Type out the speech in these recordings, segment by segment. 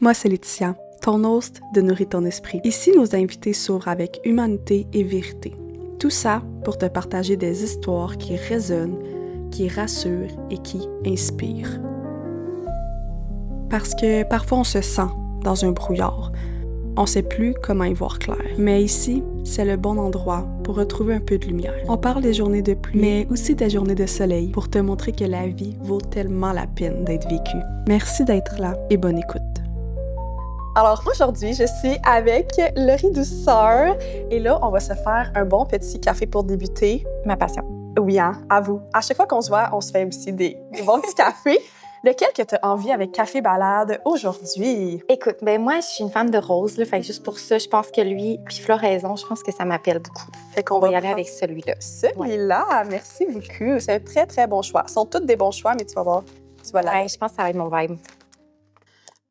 Moi, c'est Laetitia, ton host de Nourrir ton esprit. Ici, nos invités s'ouvrent avec humanité et vérité. Tout ça pour te partager des histoires qui résonnent, qui rassurent et qui inspirent. Parce que parfois, on se sent dans un brouillard. On sait plus comment y voir clair. Mais ici, c'est le bon endroit pour retrouver un peu de lumière. On parle des journées de pluie, mais aussi des journées de soleil pour te montrer que la vie vaut tellement la peine d'être vécue. Merci d'être là et bonne écoute. Alors aujourd'hui, je suis avec Laurie Douceur et là, on va se faire un bon petit café pour débuter. Ma passion. Oui, hein, à vous. À chaque fois qu'on se voit, on se fait aussi des bons petits cafés. Lequel que tu as envie avec Café Balade aujourd'hui? Écoute, ben moi, je suis une fan de rose, là, fait que juste pour ça, je pense que lui, puis floraison, je pense que ça m'appelle beaucoup. Fait qu'on On va y va aller prendre avec celui-là. celui-là. Merci beaucoup. C'est un très, très bon choix. Ils sont tous des bons choix, mais tu vas voir. Tu vas Ouais, je pense que ça va être mon vibe.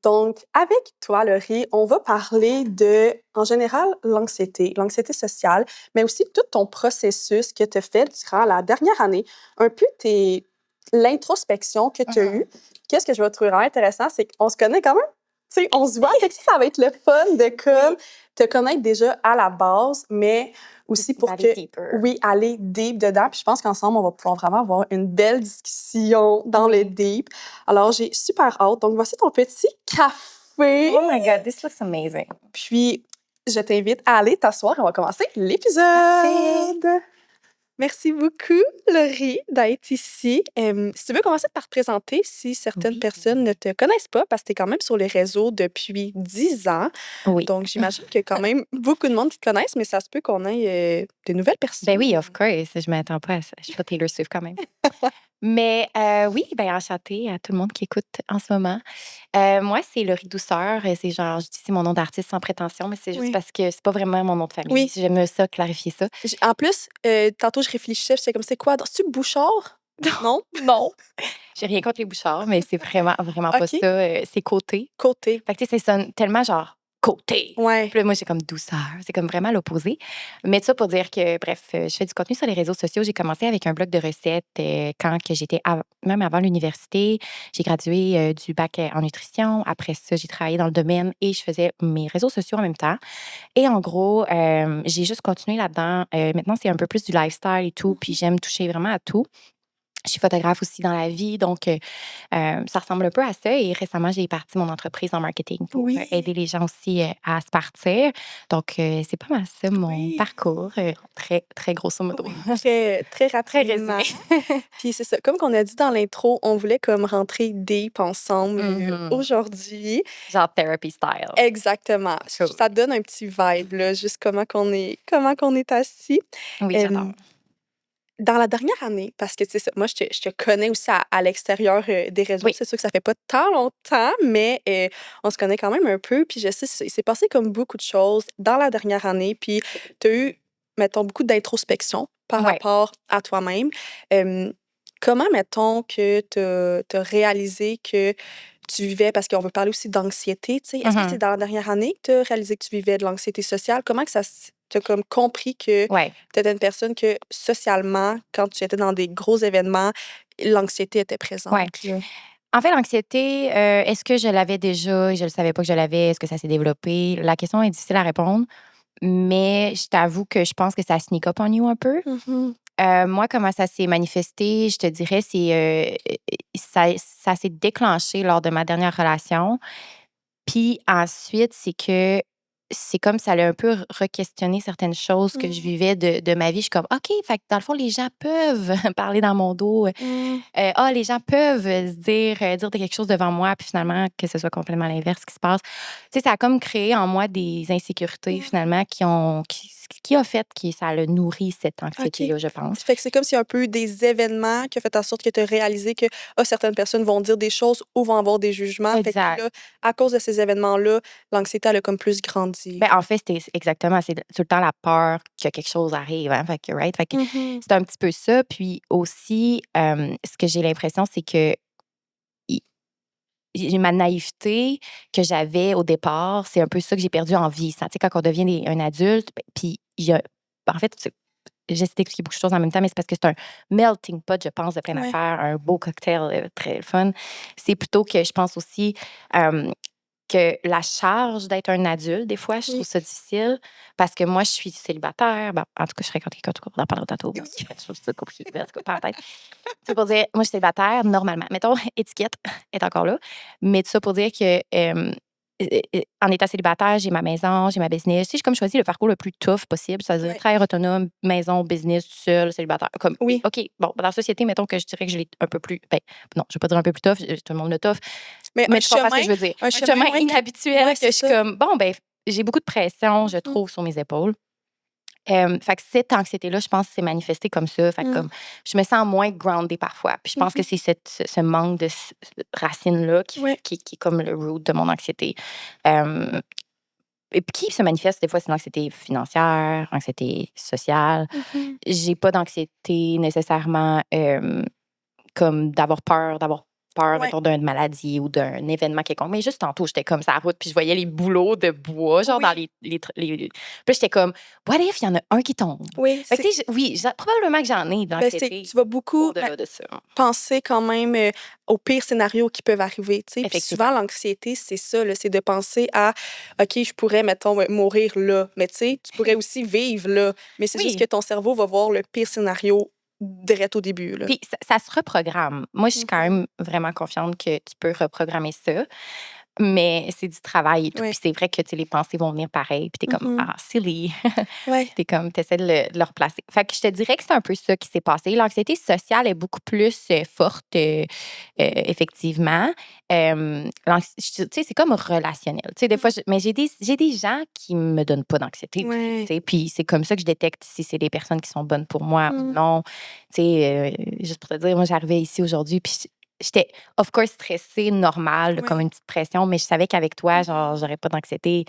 Donc, avec toi, Laurie, on va parler de, en général, l'anxiété sociale, mais aussi tout ton processus que tu as fait durant la dernière année, un peu l'introspection que tu as eue. Qu'est-ce que je vais trouver vraiment intéressant, c'est qu'on se connaît quand même, tu sais, on se voit, fait que ça va être le fun de comme te connaître déjà à la base, mais aussi pour Aller que, deeper. oui, aller deep dedans. Puis je pense qu'ensemble, on va pouvoir vraiment avoir une belle discussion dans le deep. Alors, j'ai super hâte. Donc, voici ton petit café. Oh my God, this looks amazing. Puis, je t'invite à aller t'asseoir et on va commencer l'épisode. Parfait. Merci beaucoup, Laurie, d'être ici. Si tu veux commencer par te présenter, si certaines Oui. personnes ne te connaissent pas, parce que tu es quand même sur les réseaux depuis 10 ans. Oui. Donc, j'imagine qu'il y a quand même beaucoup de monde qui te connaissent, mais ça se peut qu'on ait des nouvelles personnes. Ben oui, of course. Je m'attends pas à ça. Je suis pas Taylor Swift quand même. Mais oui, ben enchantée à tout le monde qui écoute en ce moment. Moi, c'est Laurie Douceur. C'est genre, je dis c'est mon nom d'artiste sans prétention, mais c'est juste Oui. parce que c'est pas vraiment mon nom de famille. Oui. J'aime ça, clarifier ça. En plus, tantôt, je réfléchissais, j'étais comme, c'est quoi? C'est-tu Bouchard? Non? Non. J'ai rien contre les Bouchards, mais c'est vraiment, vraiment pas OK. ça. C'est côté. Côté. Fait que, tu sais, ça sonne tellement genre côté. Ouais. Puis là, moi, j'ai comme douceur. C'est comme vraiment l'opposé. Mais ça pour dire que, bref, je fais du contenu sur les réseaux sociaux. J'ai commencé avec un blog de recettes quand que j'étais, même avant l'université. J'ai gradué du bac en nutrition. Après ça, j'ai travaillé dans le domaine et je faisais mes réseaux sociaux en même temps. Et en gros, j'ai juste continué là-dedans. Maintenant, c'est un peu plus du lifestyle et tout. Puis j'aime toucher vraiment à tout. Je suis photographe aussi dans la vie, donc ça ressemble un peu à ça. Et récemment, j'ai parti mon entreprise en marketing pour Oui. aider les gens aussi à se partir. Donc, c'est pas mal ça, mon parcours, très, très grosso modo. Très, très Très rapidement. résumé. Puis c'est ça, comme qu'on a dit dans l'intro, on voulait comme rentrer deep ensemble aujourd'hui. Genre therapy style. Exactement. Cool. Ça donne un petit vibe, là, juste comment qu'on est assis. Oui, j'adore. Dans la dernière année, parce que, tu sais, ça, moi, je te connais aussi à l'extérieur des réseaux. Oui. C'est sûr que ça fait pas tant longtemps, mais on se connaît quand même un peu. Puis je sais, il s'est passé comme beaucoup de choses dans la dernière année. Puis tu as eu, mettons, beaucoup d'introspection par Ouais. rapport à toi-même. Comment, mettons, que tu as réalisé que tu vivais, parce qu'on veut parler aussi d'anxiété, tu sais, est-ce que c'est dans la dernière année que tu as réalisé que tu vivais de l'anxiété sociale? Comment que tu as comme compris que Ouais. tu étais une personne que socialement, quand tu étais dans des gros événements, l'anxiété était présente? Ouais. Là? En fait, l'anxiété, est-ce que je l'avais déjà et je ne savais pas que je l'avais? Est-ce que ça s'est développé? La question est difficile à répondre, mais je t'avoue que je pense que ça sneak up on you un peu. Moi, comment ça s'est manifesté, je te dirais, c'est ça s'est déclenché lors de ma dernière relation. Puis ensuite, c'est comme ça l'a un peu re-questionné certaines choses que je vivais de ma vie. Je suis comme, OK, fait que dans le fond, les gens peuvent parler dans mon dos. Les gens peuvent se dire quelque chose devant moi, puis finalement, que ce soit complètement l'inverse qui se passe. Tu sais, ça a comme créé en moi des insécurités, finalement, qui a fait que ça a nourri cette anxiété-là, je pense. Fait que c'est comme s'il y a un peu des événements qui ont fait en sorte que tu as réalisé que certaines personnes vont dire des choses ou vont avoir des jugements. Fait que Exact. là, à cause de ces événements-là, l'anxiété, elle a comme plus grandi. Ben, en fait, c'était exactement, c'est tout le temps la peur que quelque chose arrive, hein, fait que right? Fait que c'est un petit peu ça. Puis aussi, ce que j'ai l'impression, c'est que i j'ai ma naïveté que j'avais au départ, c'est un peu ça que j'ai perdu en vieillissant. Tu sais, quand on devient un adulte, puis il y a en fait, j'essaie d'expliquer beaucoup de choses en même temps, mais c'est parce que c'est un melting pot, je pense, de plein d'affaires, un beau cocktail, très fun. C'est plutôt que je pense aussi, que la charge d'être un adulte, des fois, je trouve ça difficile parce que moi, je suis célibataire. Ben, en tout cas, je serais quelqu'un on en parlera tantôt. Je trouve ça compliqué, en tout cas, parenthèse. C'est pour dire, moi, je suis célibataire, normalement. Mettons, étiquette est encore là. Mais tout ça pour dire que en étant célibataire, j'ai ma maison, j'ai ma business. Tu sais, j'ai comme choisi le parcours le plus tough possible. C'est-à-dire travail autonome, maison, business, tout seul, célibataire. Comme, OK, bon, dans la société, mettons que je dirais que je l'ai un peu plus. Ben, non, je ne vais pas dire un peu plus tough, tout le monde le tough. Mais tu comprends ce que je veux dire. Un chemin inhabituel que je suis comme, bon, ben, j'ai beaucoup de pression, je trouve, sur mes épaules. Fait que cette anxiété-là, je pense que c'est manifesté comme ça. Fait que comme, je me sens moins grounded parfois. Puis je pense que c'est ce manque de racine-là qui est comme le root de mon anxiété. Et puis qui se manifeste des fois, c'est l'anxiété financière, l'anxiété sociale. J'ai pas d'anxiété nécessairement comme d'avoir peur, mettons, d'une maladie ou d'un événement quelconque. Mais juste tantôt, j'étais comme ça à la route, puis je voyais les boulots de bois, genre dans les. Puis j'étais comme, what if il y en a un qui tombe? Oui, fait que, probablement que j'en ai d'anxiété. Tu vas beaucoup au-delà de ça. penser quand même aux pires scénarios qui peuvent arriver. Puis souvent, l'anxiété, c'est ça, là, c'est de penser à, OK, je pourrais, mettons, mourir là. Mais tu pourrais aussi vivre là. Mais c'est juste que ton cerveau va voir le pire scénario direct au début. Là. Puis ça se reprogramme. Moi, je suis quand même vraiment confiante que tu peux reprogrammer ça. Mais c'est du travail et tout. Puis c'est vrai que les pensées vont venir pareil. Puis t'es comme, silly. T'es comme, t'essaies de le replacer. Fait que je te dirais que c'est un peu ça qui s'est passé. L'anxiété sociale est beaucoup plus forte, effectivement. C'est comme relationnel. Des fois, mais j'ai des gens qui me donnent pas d'anxiété. Puis c'est comme ça que je détecte si c'est des personnes qui sont bonnes pour moi ou non. Juste pour te dire, moi, j'arrivais ici aujourd'hui, puis j'étais, of course, stressée, normal, comme une petite pression, mais je savais qu'avec toi, genre, j'aurais pas d'anxiété.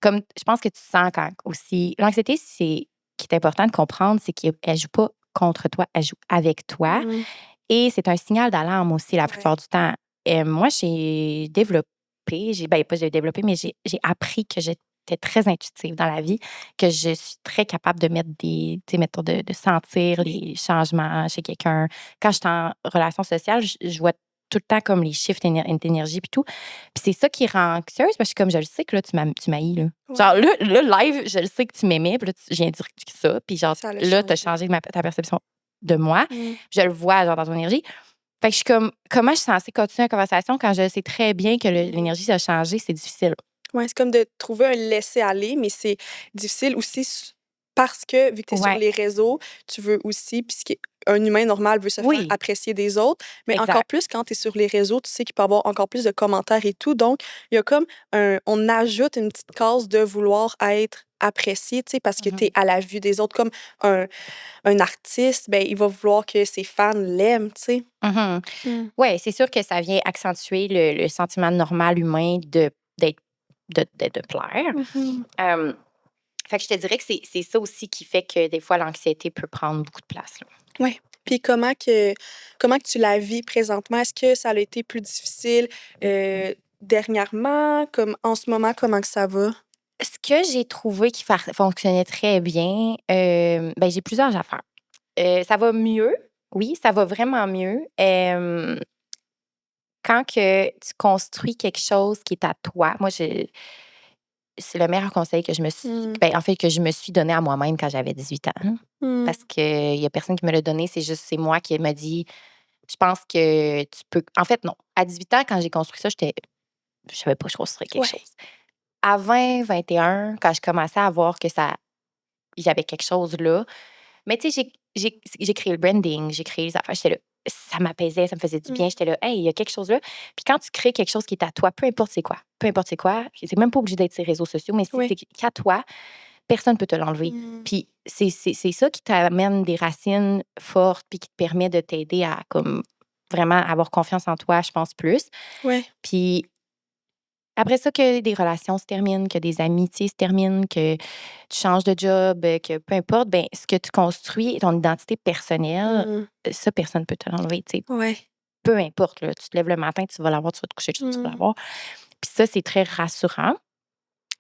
Comme, je pense que tu sens quand aussi. L'anxiété, qui est important de comprendre, c'est qu'elle joue pas contre toi, elle joue avec toi. Et c'est un signal d'alarme aussi, la plupart du temps. Et moi, j'ai développé, pas j'ai développé, mais j'ai appris que j'étais très intuitive dans la vie, que je suis très capable de mettre mettons, de sentir les changements chez quelqu'un. Quand je suis en relation sociale, je vois tout le temps comme les chiffres d'énergie puis tout. Puis c'est ça qui rend anxieuse parce que comme je le sais que là, tu m'haïs, là. Genre, là, live, je le sais que tu m'aimais, puis là, je viens de dire ça. Puis genre, là, tu as changé ta perception de moi. Je le vois, genre, dans ton énergie. Fait que je suis comme, comment je suis censée continuer la conversation quand je sais très bien que l'énergie a changé? C'est difficile. Oui, c'est comme de trouver un laisser-aller, mais c'est difficile aussi parce que, vu que tu es sur les réseaux, tu veux aussi, puisqu'un humain normal veut se faire apprécier des autres, mais encore plus quand tu es sur les réseaux, tu sais qu'il peut y avoir encore plus de commentaires et tout. Donc, il y a comme on ajoute une petite case de vouloir être apprécié, tu sais, parce que tu es à la vue des autres. Comme un artiste, ben, il va vouloir que ses fans l'aiment, tu sais. Oui, c'est sûr que ça vient accentuer le sentiment normal humain de plaire. Fait que je te dirais que c'est ça aussi qui fait que des fois, l'anxiété peut prendre beaucoup de place. Oui. Puis comment que tu la vis présentement? Est-ce que ça a été plus difficile dernièrement? Comme en ce moment, comment que ça va? Ce que j'ai trouvé qui fonctionnait très bien, ben, j'ai plusieurs affaires. Ça va mieux. Oui, ça va vraiment mieux. Quand que tu construis quelque chose qui est à toi, moi, c'est le meilleur conseil que je me suis que je me suis donné à moi-même quand j'avais 18 ans. Parce qu'il y a personne qui me l'a donné, c'est moi qui me dit, je pense que tu peux. En fait, non. À 18 ans, quand j'ai construit ça, je savais pas que je construisais quelque chose. À 20, 21, quand je commençais à voir que j'avais quelque chose là, mais tu sais, j'ai créé le branding, j'ai créé les affaires, j'étais là, ça m'apaisait, ça me faisait du bien, j'étais là, hey, il y a quelque chose là. Puis quand tu crées quelque chose qui est à toi, peu importe c'est quoi, c'est même pas obligé d'être sur les réseaux sociaux, mais si c'est qu'à toi, personne ne peut te l'enlever. Puis c'est ça qui t'amène des racines fortes, puis qui te permet de t'aider à comme vraiment avoir confiance en toi, je pense, plus. Puis après ça, que des relations se terminent, que des amitiés se terminent, que tu changes de job, que peu importe, ben ce que tu construis, ton identité personnelle, ça, personne ne peut te l'enlever, tu sais. Peu importe, là, tu te lèves le matin, tu vas l'avoir, tu vas te coucher, tu vas l'avoir. Puis ça, c'est très rassurant.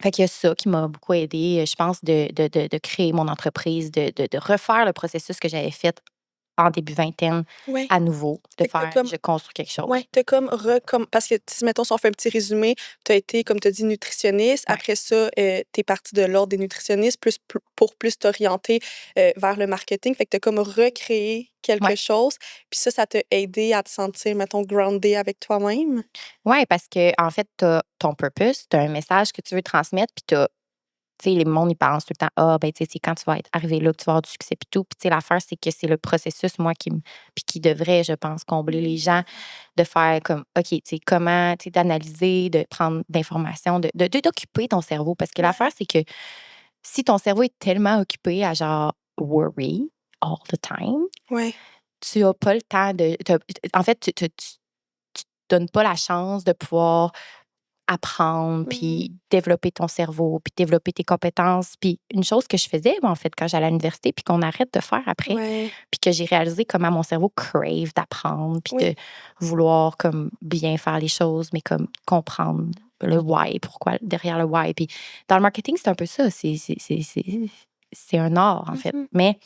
Fait qu'il y a ça qui m'a beaucoup aidée, je pense, de créer mon entreprise, de refaire le processus que j'avais fait en début vingtaine, Ouais. à nouveau, de Fait que faire, comme je construis quelque chose. ouais, t'as comme parce que si mettons si on fait un petit résumé, t'as été comme t'as dit nutritionniste, Ouais. après ça, t'es partie de l'ordre des nutritionnistes pour plus t'orienter, vers le marketing. Fait que t'as comme recréé quelque Ouais. chose, puis ça t'a aidé à te sentir, mettons, grounded avec toi-même? Ouais, parce que en fait, tu as ton purpose, tu as un message que tu veux transmettre, puis tu as tu sais, les monde, ils pensent tout le temps: «Ah, ben, tu sais, c'est quand tu vas être arrivé là que tu vas avoir du succès», puis tout. Puis, tu sais, l'affaire, c'est que c'est le processus, moi, puis qui devrait, je pense, combler les gens, de faire comme, OK, tu sais, comment, tu sais, d'analyser, de prendre d'informations, d'occuper ton cerveau. Parce que Ouais. l'affaire, c'est que si ton cerveau est tellement occupé à genre worry all the time, Ouais. tu as pas le temps en fait, tu te donnes pas la chance de pouvoir apprendre, puis développer ton cerveau, puis développer tes compétences. Puis une chose que je faisais, moi, en fait, quand j'allais à l'université, puis qu'on arrête de faire après, Ouais. puis que j'ai réalisé comment mon cerveau crave d'apprendre, puis Oui. de vouloir comme bien faire les choses, mais comme comprendre le why, pourquoi, derrière le why. Puis dans le marketing, c'est un peu ça. C'est un art, en fait. Mais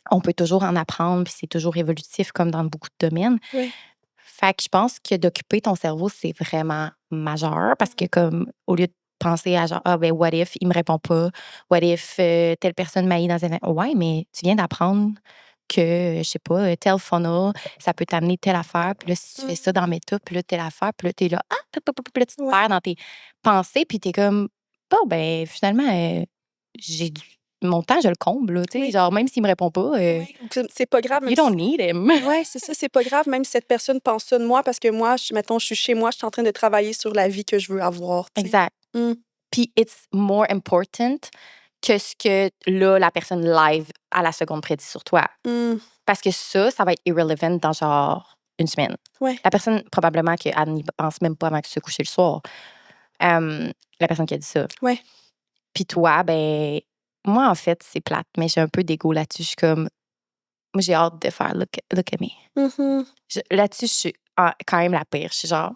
on peut toujours en apprendre, puis c'est toujours évolutif, comme dans beaucoup de domaines. Ouais. Fait que je pense que d'occuper ton cerveau, c'est vraiment majeur parce que comme au lieu de penser à genre, ah ben what if il me répond pas, what if telle personne m'a dans un ouais, mais tu viens d'apprendre que je sais pas, tel funnel, ça peut t'amener telle affaire, puis là si tu fais ça dans Meta, puis là telle affaire, puis là t'es là puis là tu te Ouais. perds dans tes pensées, puis t'es comme bon ben finalement j'ai mon temps je le comble là, tu sais, Oui. genre même s'il me répond pas, Ouais. C'est pas grave, même you don't need him. ouais, c'est ça, c'est pas grave, même si cette personne pense ça de moi, parce que moi, mettons, je suis chez moi, je suis en train de travailler sur la vie que je veux avoir, tu sais. Exact. Puis it's more important que ce que là, la personne live à la seconde près dit sur toi. Parce que ça va être irrelevant dans genre une semaine. Ouais. La personne, probablement qu'elle n'y pense même pas avant de se coucher le soir. La personne qui a dit ça. Ouais. Puis toi, ben, moi, en fait, c'est plate, mais j'ai un peu d'ego là-dessus. Je suis comme, moi, j'ai hâte de faire look at me. Là-dessus, je suis quand même la pire. Je suis genre,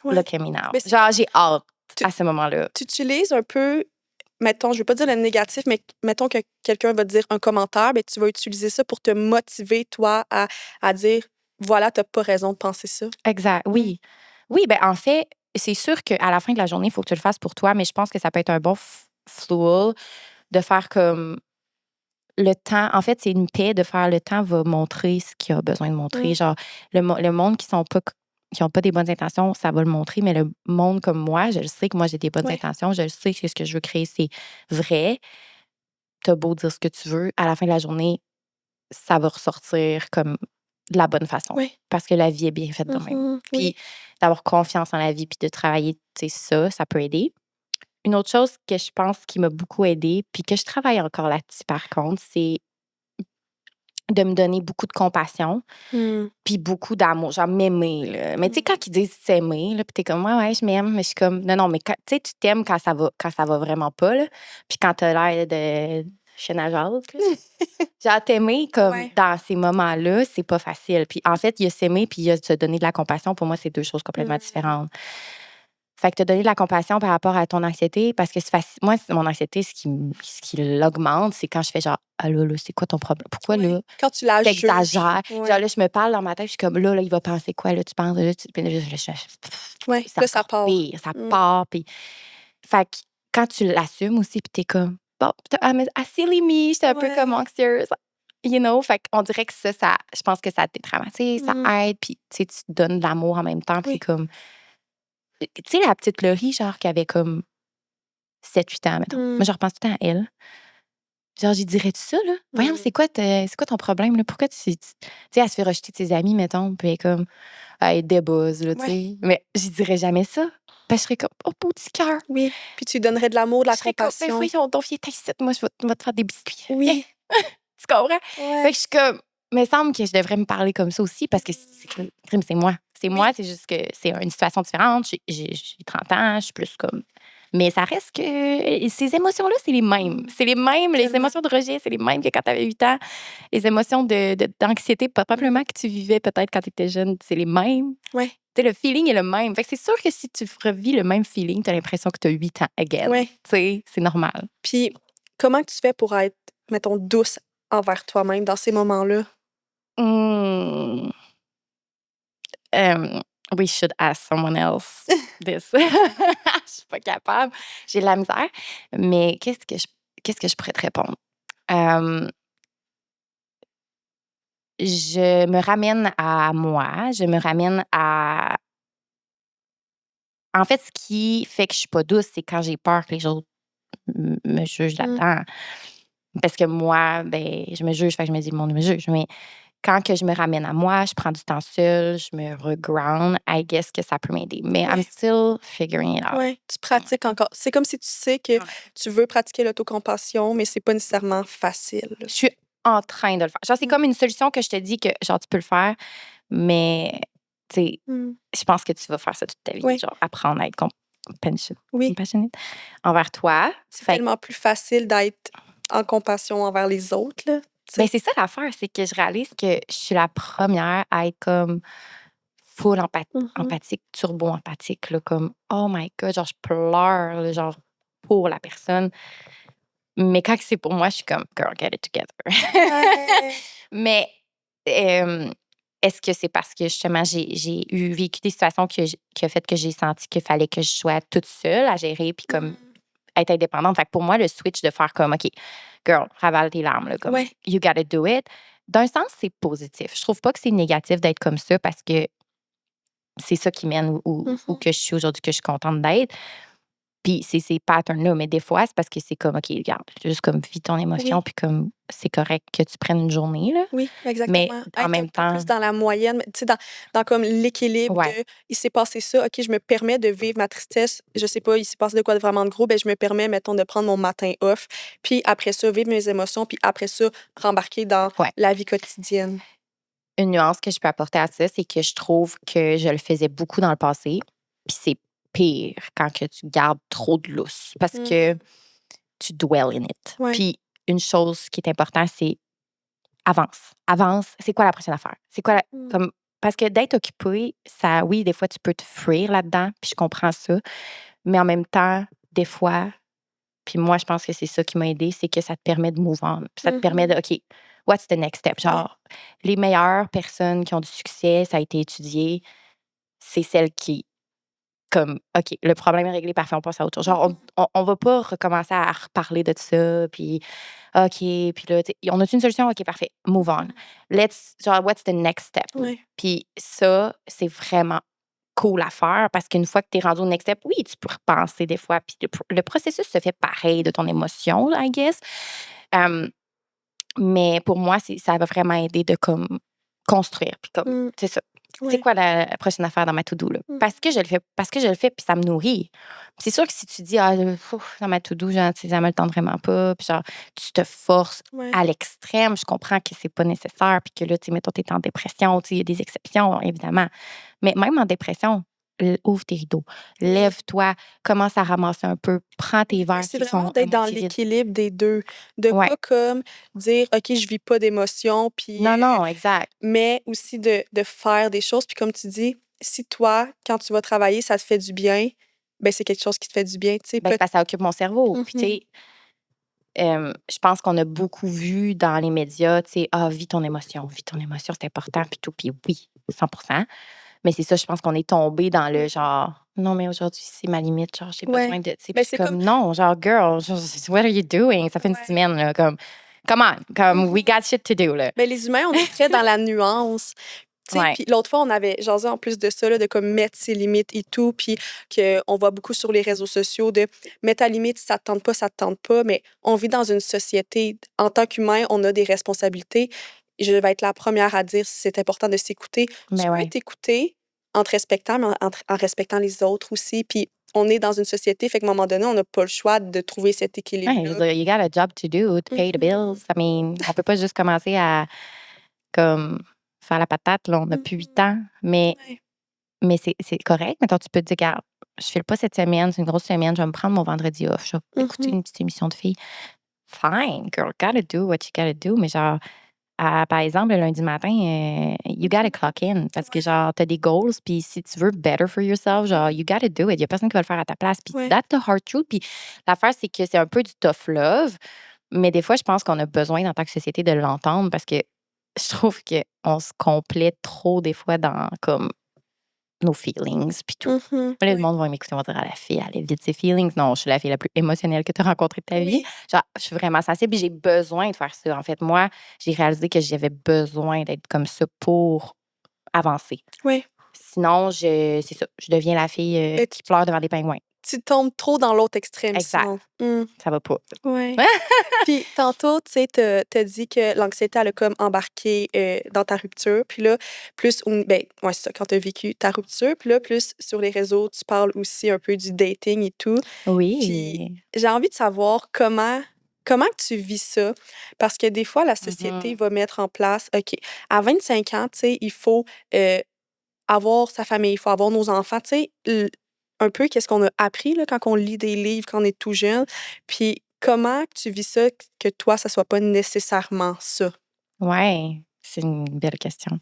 Ouais. look at me now. Mais Genre, j'ai hâte à ce moment-là. Tu utilises un peu, mettons, je veux pas dire le négatif, mais mettons que quelqu'un va te dire un commentaire, ben, tu vas utiliser ça pour te motiver, toi, à dire, voilà, t'as pas raison de penser ça. Exact, oui. Oui, ben en fait, c'est sûr qu'à la fin de la journée, il faut que tu le fasses pour toi, mais je pense que ça peut être un bon fuel de faire comme le temps. En fait, c'est une paix de faire le temps va montrer ce qu'il a besoin de montrer. Genre, le monde qui ont pas des bonnes intentions, ça va le montrer, mais le monde comme moi, je le sais que moi, j'ai des bonnes intentions, je le sais que ce que je veux créer, c'est vrai. T'as beau dire ce que tu veux, à la fin de la journée, ça va ressortir comme de la bonne façon. Oui. Parce que la vie est bien faite de même. Puis Oui. d'avoir confiance en la vie puis de travailler, tu sais, ça peut aider. Une autre chose que je pense qui m'a beaucoup aidée, puis que je travaille encore là-dessus par contre, c'est de me donner beaucoup de compassion puis beaucoup d'amour, genre m'aimer, là. Mais tu sais, quand ils disent s'aimer, là, puis t'es comme, ouais, je m'aime, mais je suis comme, non, mais tu sais, tu t'aimes quand ça va vraiment pas, là. Puis quand t'as l'air de chenageuse, là. Genre, t'aimer comme dans ces moments-là, c'est pas facile. Puis en fait, il y a s'aimer puis il y a se donner de la compassion. Pour moi, c'est deux choses complètement différentes. Fait que te donner de la compassion par rapport à ton anxiété, parce que c'est facile. Moi, mon anxiété, ce qui l'augmente, c'est quand je fais genre, ah là, c'est quoi ton problème? Pourquoi là? Quand tu la juges. T'exagères. Ouais. Genre là, je me parle dans ma tête, je suis comme, là, il va penser quoi? Là, tu penses, là, puis là, Ouais, c'est là, ça encore part. pire, ça part. Puis, fait que quand tu l'assumes aussi, puis t'es comme, bon, à silly me, j'étais un peu comme anxieuse. You know, fait qu'on dirait que ça, je pense que ça dédramatise, ça aide, puis tu sais, tu te donnes de l'amour en même temps, puis comme, tu sais, la petite Laurie, genre, qui avait comme 7-8 ans, mettons. Moi, je repense tout le temps à elle. Genre, j'y dirais-tu ça, là? Voyons, c'est quoi ton problème, là? Pourquoi tu sais, elle se fait rejeter de ses amis, mettons, puis elle est comme, elle débuzz, là, tu sais. Mais j'y dirais jamais ça. Parce que je serais comme, oh, beau petit cœur. Oui. Puis tu donnerais de l'amour, de la Je serais comme, compassion. voyons, donc, viens ici, moi, je vais te faire des biscuits. Oui. Tu comprends? Ouais. Fait que je suis comme, mais il semble que je devrais me parler comme ça aussi parce que c'est moi. C'est moi, c'est juste que c'est une situation différente. J'ai 30 ans, je suis plus comme. Mais ça reste que ces émotions-là, c'est les mêmes. C'est les mêmes. Les émotions de rejet, c'est les mêmes que quand tu avais 8 ans. Les émotions d'anxiété, probablement que tu vivais peut-être quand tu étais jeune, c'est les mêmes. Ouais. Tu sais, le feeling est le même. Fait que c'est sûr que si tu revis le même feeling, tu as l'impression que tu as 8 ans again. Ouais. Tu sais, c'est normal. Puis comment tu fais pour être, mettons, douce envers toi-même dans ces moments-là? Hmm. We should ask someone else this. Je suis pas capable. J'ai de la misère. Mais qu'est-ce que je pourrais te répondre? Je me ramène à moi. Je me ramène à... En fait, ce qui fait que je suis pas douce, c'est quand j'ai peur que les autres me jugent là-dedans. Parce que moi, ben, je me juge, fait que je me dis, le monde me juge. Mais quand que je me ramène à moi, je prends du temps seule, je me reground, I guess que ça peut m'aider. Mais I'm still figuring it out. Oui, tu pratiques encore. C'est comme si tu sais que tu veux pratiquer l'autocompassion, mais c'est pas nécessairement facile. Je suis en train de le faire. Genre, c'est comme une solution que je te dis que, genre, tu peux le faire, mais, tu sais, je pense que tu vas faire ça toute ta vie. Genre, apprendre à être compassionate envers toi. C'est tellement plus facile d'être en compassion envers les autres, là. Ben, c'est ça l'affaire, c'est que je réalise que je suis la première à être comme full empathique, turbo-empathique, là, comme « Oh my God », genre je pleure, là, genre pour la personne. Mais quand c'est pour moi, je suis comme « Girl, get it together ». Mais est-ce que c'est parce que justement j'ai vécu des situations qui a fait que j'ai senti qu'il fallait que je sois toute seule à gérer puis comme être indépendante. Fait que pour moi, le switch de faire comme, OK, girl, ravale tes larmes, là, comme, you gotta do it. D'un sens, c'est positif. Je trouve pas que c'est négatif d'être comme ça parce que c'est ça qui mène où que je suis aujourd'hui, que je suis contente d'être. Puis c'est ces patterns-là. Mais des fois, c'est parce que c'est comme, OK, regarde, juste comme vis ton émotion, puis comme c'est correct que tu prennes une journée, là. Oui, exactement. Mais en Être même un peu temps, plus dans la moyenne, tu sais, dans comme l'équilibre de il s'est passé ça, OK, je me permets de vivre ma tristesse, je sais pas, il s'est passé de quoi de vraiment de gros, ben je me permets, mettons, de prendre mon matin off, puis après ça, vivre mes émotions, puis après ça, rembarquer dans la vie quotidienne. Une nuance que je peux apporter à ça, c'est que je trouve que je le faisais beaucoup dans le passé, puis c'est pire quand que tu gardes trop de lousse parce que tu dwell in it. Puis une chose qui est importante, c'est avance. Avance. C'est quoi la prochaine affaire? C'est quoi comme parce que d'être occupé, ça, oui, des fois, tu peux te fuir là-dedans, puis je comprends ça. Mais en même temps, des fois, puis moi, je pense que c'est ça qui m'a aidé, c'est que ça te permet de move on. Puis ça te permet de, OK, what's the next step? Genre, les meilleures personnes qui ont du succès, ça a été étudié, c'est celles qui, comme, OK, le problème est réglé, parfait, on passe à autre chose. Genre, on va pas recommencer à reparler de ça, puis OK, puis là, on a une solution? OK, parfait, move on. Genre, what's the next step? Puis ça, c'est vraiment cool à faire parce qu'une fois que tu es rendu au next step, oui, tu peux repenser des fois. Puis le processus se fait pareil de ton émotion, I guess. Mais pour moi, ça va vraiment aider de comme construire. Puis comme, c'est ça. C'est quoi la prochaine affaire dans ma to-do, là? Parce que je le fais, puis ça me nourrit. C'est sûr que si tu dis, dans ma to-do, genre, ça me le tente vraiment pas, puis genre, tu te forces à l'extrême, je comprends que c'est pas nécessaire, puis que là, tu sais, mettons, t'es en dépression, tu sais, il y a des exceptions, évidemment. Mais même en dépression, ouvre tes rideaux, lève-toi, commence à ramasser un peu, prends tes verres C'est qui vraiment sont d'être dans l'équilibre des deux. De pas comme dire, OK, je vis pas d'émotions, puis... Non, exact. Mais aussi de faire des choses. Puis comme tu dis, si toi, quand tu vas travailler, ça te fait du bien, ben c'est quelque chose qui te fait du bien, tu sais. Ben, c'est parce que ça occupe mon cerveau. Puis, tu sais, je pense qu'on a beaucoup vu dans les médias, tu sais, vis ton émotion, c'est important, puis tout. Puis oui, 100%. Mais c'est ça, je pense qu'on est tombé dans le genre, non, mais aujourd'hui, c'est ma limite, genre, j'ai besoin de. Ben, c'est comme, non, genre, girl, what are you doing? Ça fait une semaine, là, comme, come on, comme, we got shit to do, là. Ben, les humains, on est très dans la nuance. Puis l'autre fois, on avait jasé en plus de ça, là, de comme mettre ses limites et tout, puis qu'on voit beaucoup sur les réseaux sociaux de mettre ta limite, ça te tente pas, ça te tente pas, mais on vit dans une société, en tant qu'humain, on a des responsabilités. Je vais être la première à dire si c'est important de s'écouter. Tu peux t'écouter en te respectant, mais en respectant les autres aussi, puis on est dans une société, fait qu'à un moment donné, on n'a pas le choix de trouver cet équilibre-là. You got a job to do, to pay the bills. I mean, on peut pas juste commencer à, comme, faire la patate, là, on a plus 8 ans, mais c'est correct. Mettons, tu peux te dire, regarde, je file pas cette semaine, c'est une grosse semaine, je vais me prendre mon vendredi off, je vais écouter une petite émission de filles. Fine, girl, gotta do what you gotta do, mais genre, par exemple, le lundi matin, you gotta clock in, parce que genre, t'as des goals, puis si tu veux better for yourself, genre, you gotta do it. Il y a personne qui va le faire à ta place, puis that's the hard truth. Puis l'affaire, c'est que c'est un peu du tough love, mais des fois, je pense qu'on a besoin, en tant que société, de l'entendre, parce que je trouve qu'on se complète trop des fois dans comme nos feelings puis tout. Mhm. Là, le Oui. monde va m'écouter, on va dire, ah, la fille, elle évite ses feelings. Non, je suis la fille la plus émotionnelle que tu as rencontrée de ta vie. Oui. Genre, je suis vraiment sensible et j'ai besoin de faire ça. En fait, moi, j'ai réalisé que j'avais besoin d'être comme ça pour avancer. Oui. Sinon, c'est ça, je deviens la fille Et qui pleure devant des pingouins. tu tombes trop dans l'autre extrême Exact. sinon. Mm. Ça va pas. Ouais. Puis tantôt, tu sais, t'as dit que l'anxiété, elle a comme embarqué dans ta rupture. Puis là, plus, ben, ouais, c'est ça, quand t'as vécu ta rupture. Puis là, plus sur les réseaux, tu parles aussi un peu du dating et tout. Puis Oui. j'ai envie de savoir comment que tu vis ça. Parce que des fois, la société Mhm. va mettre en place, OK, à 25 ans, tu sais, il faut avoir sa famille, il faut avoir nos enfants. Tu sais, un peu qu'est-ce qu'on a appris là, quand on lit des livres, quand on est tout jeune. Puis comment que tu vis ça, que toi, ça soit pas nécessairement ça? Ouais, c'est une belle question.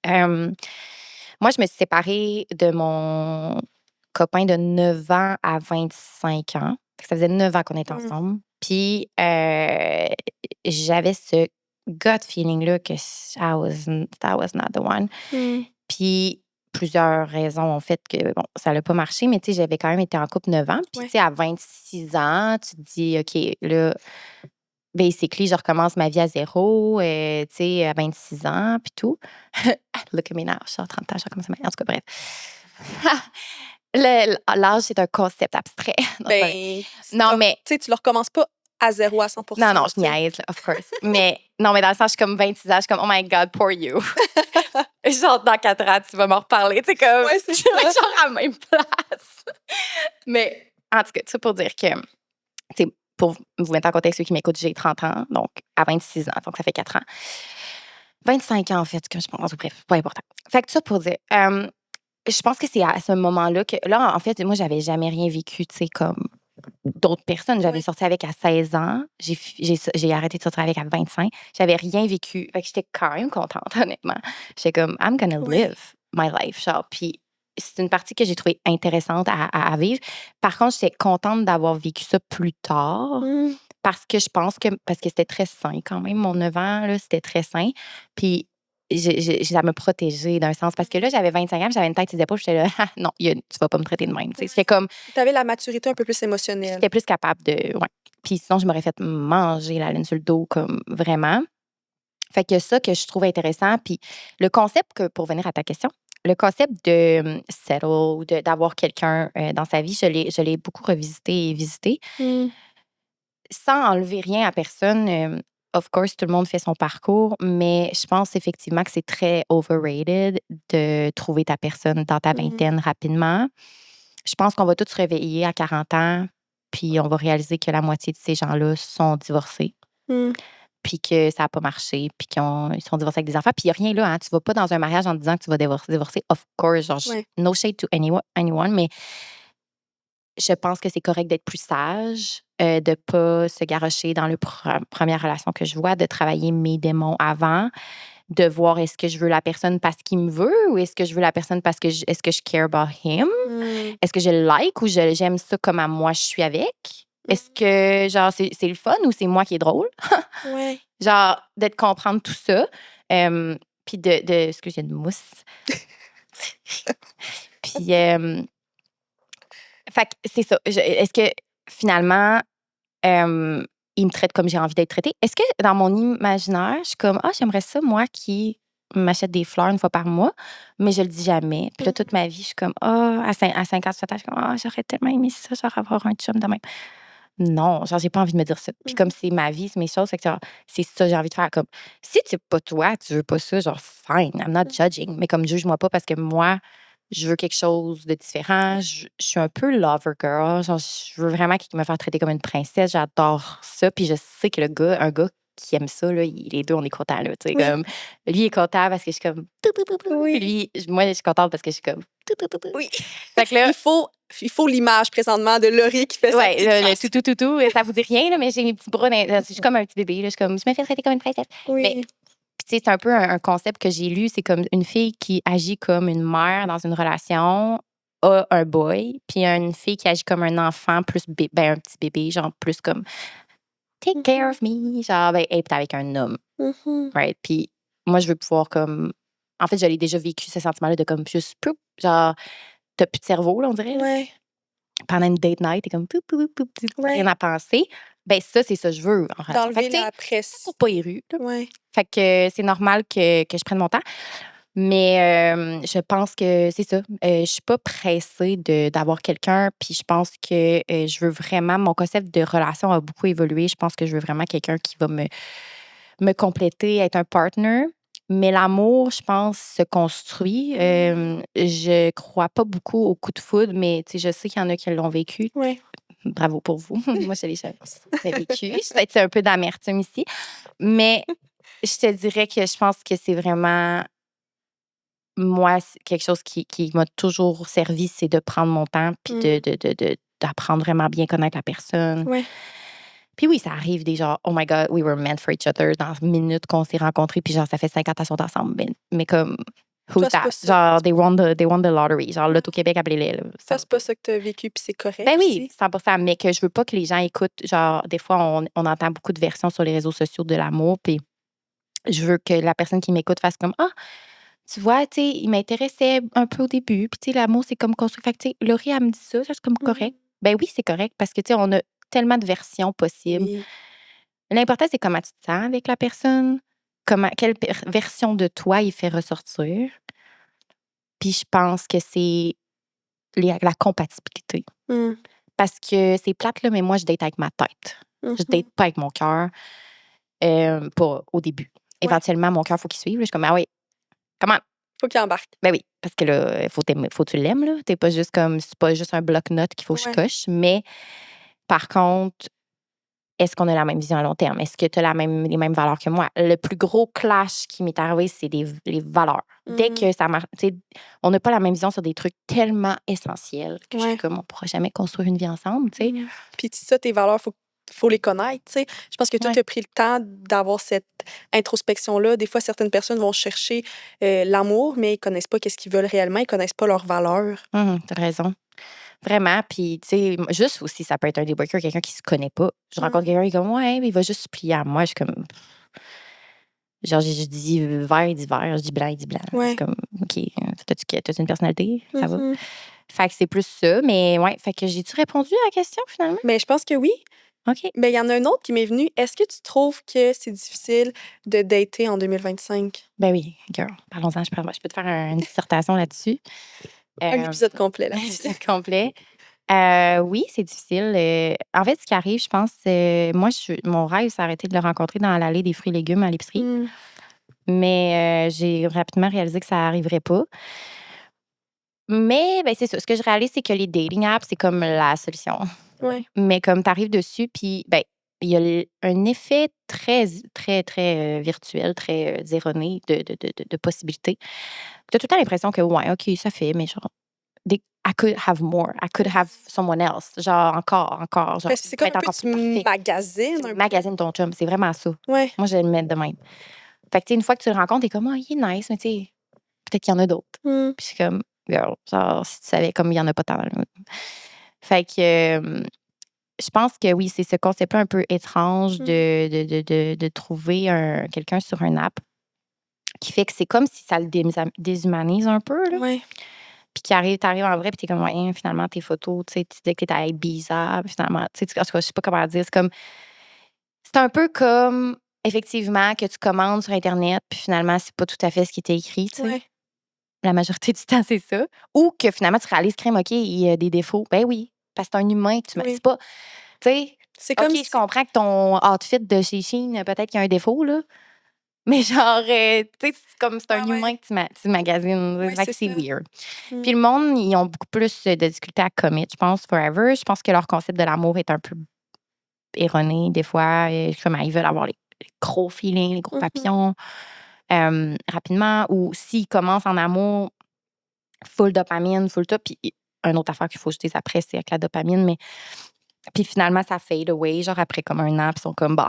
Moi, je me suis séparée de mon copain de 9 ans à 25 ans. Fait que ça faisait 9 ans qu'on était Mm. ensemble. Puis, j'avais ce gut feeling-là que that was not the one. Mm. Puis, plusieurs raisons ont fait que, bon, ça n'a pas marché, mais tu sais, j'avais quand même été en couple 9 ans. Puis, Ouais. tu sais, à 26 ans, tu te dis, OK, là, basically, je recommence ma vie à zéro, tu sais, à 26 ans, puis tout. Look at me now, je suis à 30 ans, je recommence ma vie. En tout cas, bref. L'âge, c'est un concept abstrait. Non, c'est pas vrai. Ben, Non, mais tu sais, tu le recommences pas à zéro à 100%. non, je tu sais. niaise, là, of course. Mais non, mais dans le sens, je suis comme 26 ans, je suis comme, oh my God, poor you. Genre, dans 4 ans, tu vas m'en reparler. Tu sais, comme, Ouais, c'est je vais être ça. genre à la même place. Mais en tout cas, tout ça pour dire que, tu sais, pour vous mettre en contexte, ceux qui m'écoutent, j'ai 30 ans, donc à 26 ans, donc ça fait 4 ans. 25 ans, en fait, que je pense, bref, pas important. Fait que ça pour dire, je pense que c'est à ce moment-là que, là, en fait, moi, j'avais jamais rien vécu, tu sais, comme d'autres personnes. J'avais Ouais. sorti avec à 16 ans, j'ai arrêté de sortir avec à 25. J'avais rien vécu. Fait que j'étais quand même contente, honnêtement. J'étais comme, I'm gonna Ouais. live my life, genre. Puis c'est une partie que j'ai trouvée intéressante à vivre. Par contre, j'étais contente d'avoir vécu ça plus tard. Mm. Parce que je pense parce que c'était très sain quand même, mon 9 ans, là, c'était très sain. Puis ça me protégeait d'un sens. Parce que là, j'avais 25 ans, puis j'avais une tête sur les épaules, j'étais là, ah, non, tu vas pas me traiter de même. Tu sais. C'était comme, T'avais la maturité un peu plus émotionnelle. j'étais plus capable de. Ouais. Puis sinon, je m'aurais fait manger la laine sur le dos, comme vraiment. Fait que ça que je trouve intéressant. Puis le concept, pour venir à ta question, le concept de settle ou d'avoir quelqu'un dans sa vie, je l'ai beaucoup revisité et visité. Mm. Sans enlever rien à personne, of course, tout le monde fait son parcours, mais je pense effectivement que c'est très overrated de trouver ta personne dans ta vingtaine rapidement. Je pense qu'on va tous se réveiller à 40 ans, puis on va réaliser que la moitié de ces gens-là sont divorcés, Mm. puis que ça n'a pas marché, puis ils sont divorcés avec des enfants. Puis il n'y a rien là, hein. Tu vas pas dans un mariage en te disant que tu vas divorcer. Of course, genre, Ouais. no shade to anyone, mais je pense que c'est correct d'être plus sage, de pas se garrocher dans le première relation que je vois, de travailler mes démons avant, de voir est-ce que je veux la personne parce qu'il me veut ou est-ce que je veux la personne parce que est-ce que je care about him? Mm. Est-ce que je le like ou j'aime ça comme à moi je suis avec? Est-ce que, genre, c'est le fun ou c'est moi qui est drôle? Ouais. Genre, de comprendre tout ça. Puis excuse, il y a une mousse. Puis, fait que c'est ça. Est-ce que finalement, il me traite comme j'ai envie d'être traitée? Est-ce que dans mon imaginaire, je suis comme, ah, j'aimerais ça, moi, qui m'achète des fleurs une fois par mois, mais je le dis jamais. Puis là, toute ma vie, je suis comme, ah, à 50 ans, je suis comme, ah, j'aurais tellement aimé ça, genre avoir un chum de même. Non, genre, j'ai pas envie de me dire ça. Puis comme c'est ma vie, c'est mes choses, fait que genre, c'est ça que j'ai envie de faire. Comme, si tu pas toi, tu veux pas ça, genre, fine, I'm not judging. Mais comme, juge-moi pas parce que moi, je veux quelque chose de différent. Je suis un peu lover girl. Genre, je veux vraiment qu'il me fasse traiter comme une princesse. J'adore ça. Puis je sais que un gars qui aime ça, là, les deux, on est contents, là. Tu sais, Oui. comme, lui est content parce que je suis comme. Oui. Lui, moi, je suis contente parce que je suis comme. Oui. Fait que là, Il faut l'image présentement de Laurie qui fait ça. ouais, le tout, ça vous dit rien, là, mais j'ai mes petits bras. Je suis comme un petit bébé. Là, je me fais traiter comme une princesse. Oui. Mais, tu sais, c'est un peu un concept que j'ai lu. C'est comme une fille qui agit comme une mère dans une relation a un boy, puis une fille qui agit comme un enfant plus un petit bébé, genre plus comme take care of me. Genre, ben, hey, t'es avec un homme. Right? Puis moi, je veux pouvoir comme. En fait, j'avais déjà vécu ce sentiment-là de comme juste, poup, genre, t'as plus de cerveau, là, on dirait. Ouais. Pendant une date night, t'es comme, poup, poup, poup, poup, rien à penser. Ben, ça, c'est ça que je veux, en relation. D'enlever Fait que, la presse. pour pas y rue, là. Ouais. Fait que c'est normal que je prenne mon temps. Mais je pense que c'est ça. Je suis pas pressée d'avoir quelqu'un. Puis je pense que je veux vraiment. Mon concept de relation a beaucoup évolué. Je pense que je veux vraiment quelqu'un qui va me compléter, être un partner. Mais l'amour, je pense, se construit. Je crois pas beaucoup au coup de foudre, mais tu sais, je sais qu'il y en a qui l'ont vécu. Ouais. Bravo pour vous. Moi, c'est les vécu. C'est un peu d'amertume ici. Mais je te dirais que je pense que c'est vraiment. Moi, c'est quelque chose qui m'a toujours servi, c'est de prendre mon temps puis d'apprendre vraiment à bien connaître la personne. Ouais. Puis oui, ça arrive des genre, oh my God, we were meant for each other dans une minute qu'on s'est rencontrés, puis genre, ça fait 50 ans qu'on est ensemble. Mais comme, who's Toi, c'est that? pas ça. Genre, they won the lottery. Genre, l'Auto-Québec, appelez-les. Là. Ça, c'est pas ça que t'as vécu, puis c'est correct. Ben oui, aussi. 100%. Mais que je veux pas que les gens écoutent. Genre, des fois, on entend beaucoup de versions sur les réseaux sociaux de l'amour, puis je veux que la personne qui m'écoute fasse comme, ah, tu vois, tu sais, il m'intéressait un peu au début. Puis, tu sais, l'amour, c'est comme construit. Fait que, tu sais, Laurie, elle me dit ça, c'est comme correct. Ben oui, c'est correct parce que, tu sais, on a tellement de versions possibles. Oui. L'important, c'est comment tu te sens avec la personne, quelle version de toi il fait ressortir. Puis, je pense que c'est la compatibilité. Parce que c'est plate, là, mais moi, je date avec ma tête. Je date pas avec mon cœur. Pas au début. Éventuellement, mon cœur, il faut qu'il suive. Là. Je suis comme, ah oui, comment? Faut qu'il embarque. Ben oui, parce que là, faut que tu l'aimes, là. T'es pas juste comme, c'est pas juste un bloc-notes qu'il faut que je coche. Mais par contre, est-ce qu'on a la même vision à long terme? Est-ce que tu as les mêmes valeurs que moi? Le plus gros clash qui m'est arrivé, c'est les valeurs. Dès que ça marche, tu sais, on n'a pas la même vision sur des trucs tellement essentiels que je suis comme, on pourra jamais construire une vie ensemble, tu sais. Puis ça, tes valeurs, faut les connaître, tu sais. Je pense que toi, tu as pris le temps d'avoir cette introspection-là. Des fois, certaines personnes vont chercher l'amour, mais ils connaissent pas qu'est-ce qu'ils veulent réellement, ils connaissent pas leurs valeurs. T'as raison. Vraiment. Puis, tu sais, juste aussi, ça peut être un deal breaker, quelqu'un qui se connaît pas. Je rencontre quelqu'un, il est comme, ouais, mais il va juste se plier à moi. Je suis comme. Genre, je dis vert, il dit vert. Je dis blanc, il dit blanc. C'est comme, OK, t'as-tu une personnalité? Ça va? Fait que c'est plus ça. Mais ouais, fait que j'ai-tu répondu à la question finalement? Mais je pense que oui. OK. Mais il y en a un autre qui m'est venu. Est-ce que tu trouves que c'est difficile de dater en 2025? Ben oui, girl. Parlons-en. Je peux te faire une dissertation là-dessus. Un épisode complet Un là-dessus. épisode complet. Oui, c'est difficile. En fait, ce qui arrive, je pense, moi, mon rêve, c'est arrêter de le rencontrer dans l'allée des fruits et légumes à l'épicerie. Mais j'ai rapidement réalisé que ça n'arriverait pas. Mais ben, c'est ça. Ce que je réalise, c'est que les dating apps, c'est comme la solution. Ouais. Mais comme tu arrives dessus, puis ben, il y a un effet très, très, très virtuel, très erroné de possibilités. Tu as tout le temps l'impression que, ouais, OK, ça fait, mais genre, I could have more. I could have someone else. Genre, encore. Genre, C'est comme un peu tu magasines. Magazine ton chum. C'est vraiment ça. Ouais. Moi, je vais le mettre de même. Fait que, tu sais, une fois que tu le rencontres, t'es comme, oh, il est nice, mais tu sais, peut-être qu'il y en a d'autres. Puis je suis comme, girl, genre, si tu savais, comme il y en a pas tant. Fait que, je pense que oui, c'est ce concept-là un peu étrange de trouver quelqu'un sur un app qui fait que c'est comme si ça le déshumanise un peu, là. Ouais. Puis t'arrives en vrai, puis t'es comme, ouais, finalement, tes photos, tu sais, tu disais que t'étais à Ibiza, puis finalement, tu sais, en tout cas, je sais pas comment dire. C'est un peu comme, effectivement, que tu commandes sur Internet, puis finalement, c'est pas tout à fait ce qui était écrit, tu sais. Ouais. La majorité du temps, c'est ça. Ou que finalement, tu réalises, crème, OK, il y a des défauts. Ben oui, parce que c'est un humain que tu Oui. C'est pas, tu sais, C'est comme OK, je comprends que ton outfit de chez Shein, peut-être qu'il y a un défaut, là. Mais genre, tu sais, c'est un humain que tu magasines. Ouais, Fait que c'est c'est ça. weird. Puis le monde, ils ont beaucoup plus de difficultés à commit, je pense, forever. Je pense que leur concept de l'amour est un peu erroné, des fois. Comme ils veulent avoir les gros feelings, les gros papillons rapidement. Ou s'ils commencent en amour, full dopamine, full top. Puis une autre affaire qu'il faut jeter après, c'est avec la dopamine. Mais puis finalement, ça fade away. Genre, après comme un an, puis ils sont comme, bah,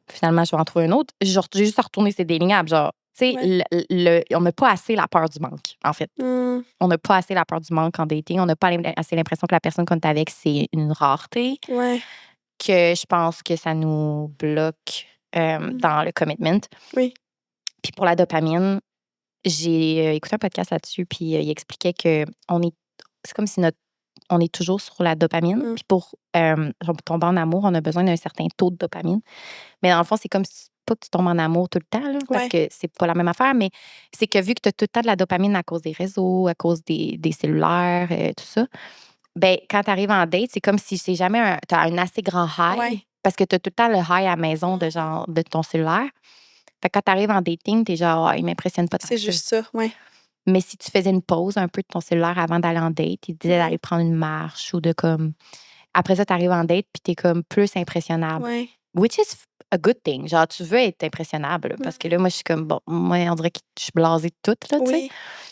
finalement, je vais en trouver un autre. Genre, j'ai juste à retourner ces dating apps. Genre, tu sais, on n'a pas assez la peur du manque, en fait. On n'a pas assez la peur du manque en dating. On n'a pas assez l'impression que la personne qu'on est avec, c'est une rareté. Ouais. que je pense que ça nous bloque dans le commitment. Oui. Puis pour la dopamine, j'ai écouté un podcast là-dessus, puis il expliquait que c'est comme si on est toujours sur la dopamine. Puis pour tomber en amour, on a besoin d'un certain taux de dopamine. Mais dans le fond, c'est comme pas que tu tombes en amour tout le temps, là, parce que c'est pas la même affaire, mais c'est que vu que tu as tout le temps de la dopamine à cause des réseaux, à cause des cellulaires, tout ça, ben quand tu arrives en date, c'est comme si c'est jamais tu as un assez grand high, parce que tu as tout le temps le high à la maison de ton cellulaire. Fait que quand tu arrives en dating, tu es genre, il m'impressionne pas tant C'est que ça. juste ça, oui. Mais si tu faisais une pause un peu de ton cellulaire avant d'aller en date, il te disait d'aller prendre une marche ou de comme. Après ça, tu arrives en date puis tu es comme plus impressionnable. Oui. Which is a good thing. Genre, tu veux être impressionnable. Là, parce que là, moi, je suis comme, bon, moi, on dirait que je suis blasée de tout, là, tu sais. Oui.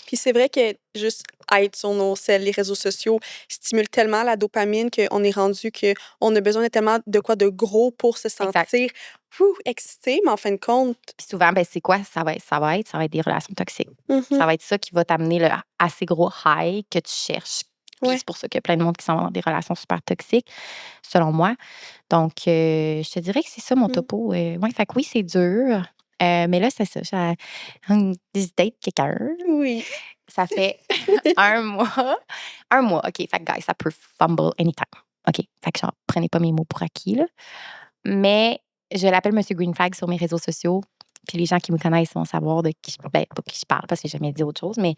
Puis c'est vrai que juste être sur les réseaux sociaux stimule tellement la dopamine qu'on est rendu qu'on a besoin de tellement de quoi de gros pour se sentir excité, mais en fin de compte. Puis souvent, ben, c'est quoi? Ça va être des relations toxiques. Ça va être ça qui va t'amener le assez gros high que tu cherches. Puis c'est pour ça qu'il y a plein de monde qui sont dans des relations super toxiques, selon moi. Donc, je te dirais que c'est ça mon topo. Ouais, fait que oui, c'est dur. Mais là, c'est ça. J'ai date quelqu'un. Oui. Ça fait 1 mois. 1 mois. OK, fait que, guys, ça peut fumble anytime. OK, fait que genre, prenez pas mes mots pour acquis, là. Mais je l'appelle Monsieur Green Flag sur mes réseaux sociaux. Puis les gens qui me connaissent vont savoir de qui pas qui je parle, parce que j'ai jamais dit autre chose, mais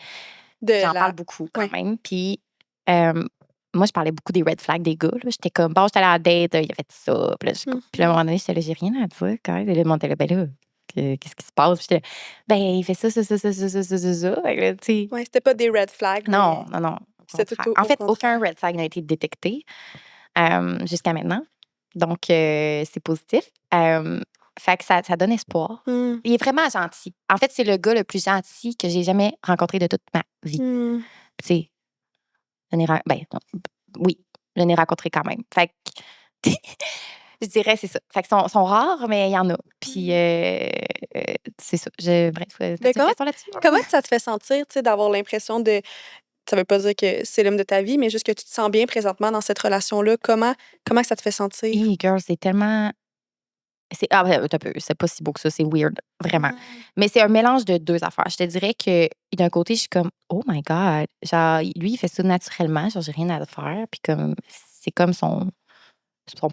j'en parle beaucoup quand même. Puis moi, je parlais beaucoup des red flags des gars. Là. J'étais comme, bon, j'étais allée à la date, il a fait ça. Puis là, puis à un moment donné, j'étais là, j'ai rien à dire quand même. Et là, le monde était là, ben là, qu'est-ce qui se passe? Puis j'étais là, ben, il fait ça. Oui, c'était pas des red flags. Non. C'était tout en fait, aucun red flag n'a été détecté jusqu'à maintenant. Donc, c'est positif. Fait que ça donne espoir. Il est vraiment gentil. En fait, c'est le gars le plus gentil que j'ai jamais rencontré de toute ma vie. Tu sais, oui, je l'ai rencontré quand même. Fait que, je dirais, c'est ça. Fait que sont rares, mais il y en a. Puis, c'est ça. Bref, comment ça te fait sentir, tu sais, d'avoir l'impression de. Ça veut pas dire que c'est l'homme de ta vie, mais juste que tu te sens bien présentement dans cette relation-là. Comment ça te fait sentir? Hey, girl, c'est tellement. C'est pas si beau que ça, c'est weird, vraiment. Mais c'est un mélange de 2 affaires. Je te dirais que d'un côté, je suis comme, oh my God, genre, lui, il fait ça naturellement, genre, j'ai rien à faire. Puis comme, c'est comme son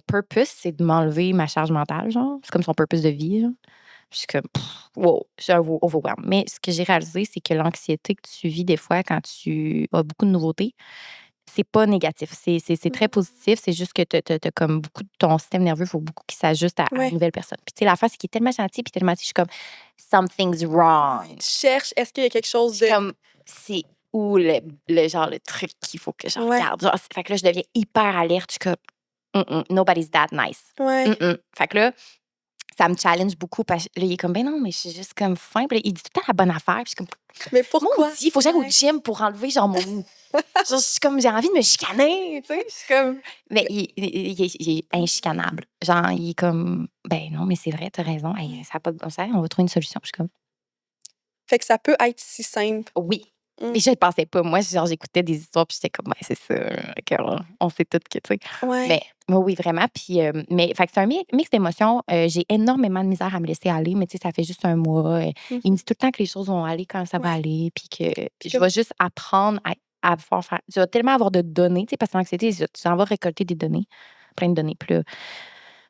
purpose, c'est de m'enlever ma charge mentale, genre. C'est comme son purpose de vie, là. Je suis comme, wow, je suis overwhelmed. Mais ce que j'ai réalisé, c'est que l'anxiété que tu vis des fois quand tu as beaucoup de nouveautés, c'est pas négatif. C'est très positif. C'est juste que t'as comme beaucoup de ton système nerveux, il faut beaucoup qu'il s'ajuste à une nouvelle personne. Puis, tu sais, la face, c'est qu'il est tellement gentil, puis tellement, je suis comme, something's wrong. Tu cherches, est-ce qu'il y a quelque chose de. Comme, c'est où le genre, le truc qu'il faut que je regarde. Genre, fait que là, je deviens hyper alerte. Je suis comme, nobody's that nice. Fait que là, ça me challenge beaucoup parce que là, il est comme, ben non, mais je suis juste comme fin. Puis là, il dit tout le temps la bonne affaire. Puis je suis comme, mais pourquoi? Il faut que j'aille au gym pour enlever, genre, mon. Genre, je suis comme, j'ai envie de me chicaner, tu sais. Je suis comme. Mais il est inchicanable. Genre, il est comme, ben non, mais c'est vrai, t'as raison. Hey, ça n'a pas de bon sens, on va trouver une solution. Puis je suis comme. Fait que ça peut être si simple. Oui. Mais je ne pensais pas. Moi, genre, j'écoutais des histoires, puis j'étais comme, ouais, c'est ça. On sait tout que, tu sais. Mais oui, vraiment. Puis, mais, fait que c'est un mix d'émotions. J'ai énormément de misère à me laisser aller, mais tu sais, ça fait juste 1 mois. Il me dit tout le temps que les choses vont aller quand ça va aller, puis que je vais juste apprendre à pouvoir faire. Je vais tellement avoir de données, tu sais, parce que l'anxiété, tu en vas récolter des données, plein de données. Puis là, à un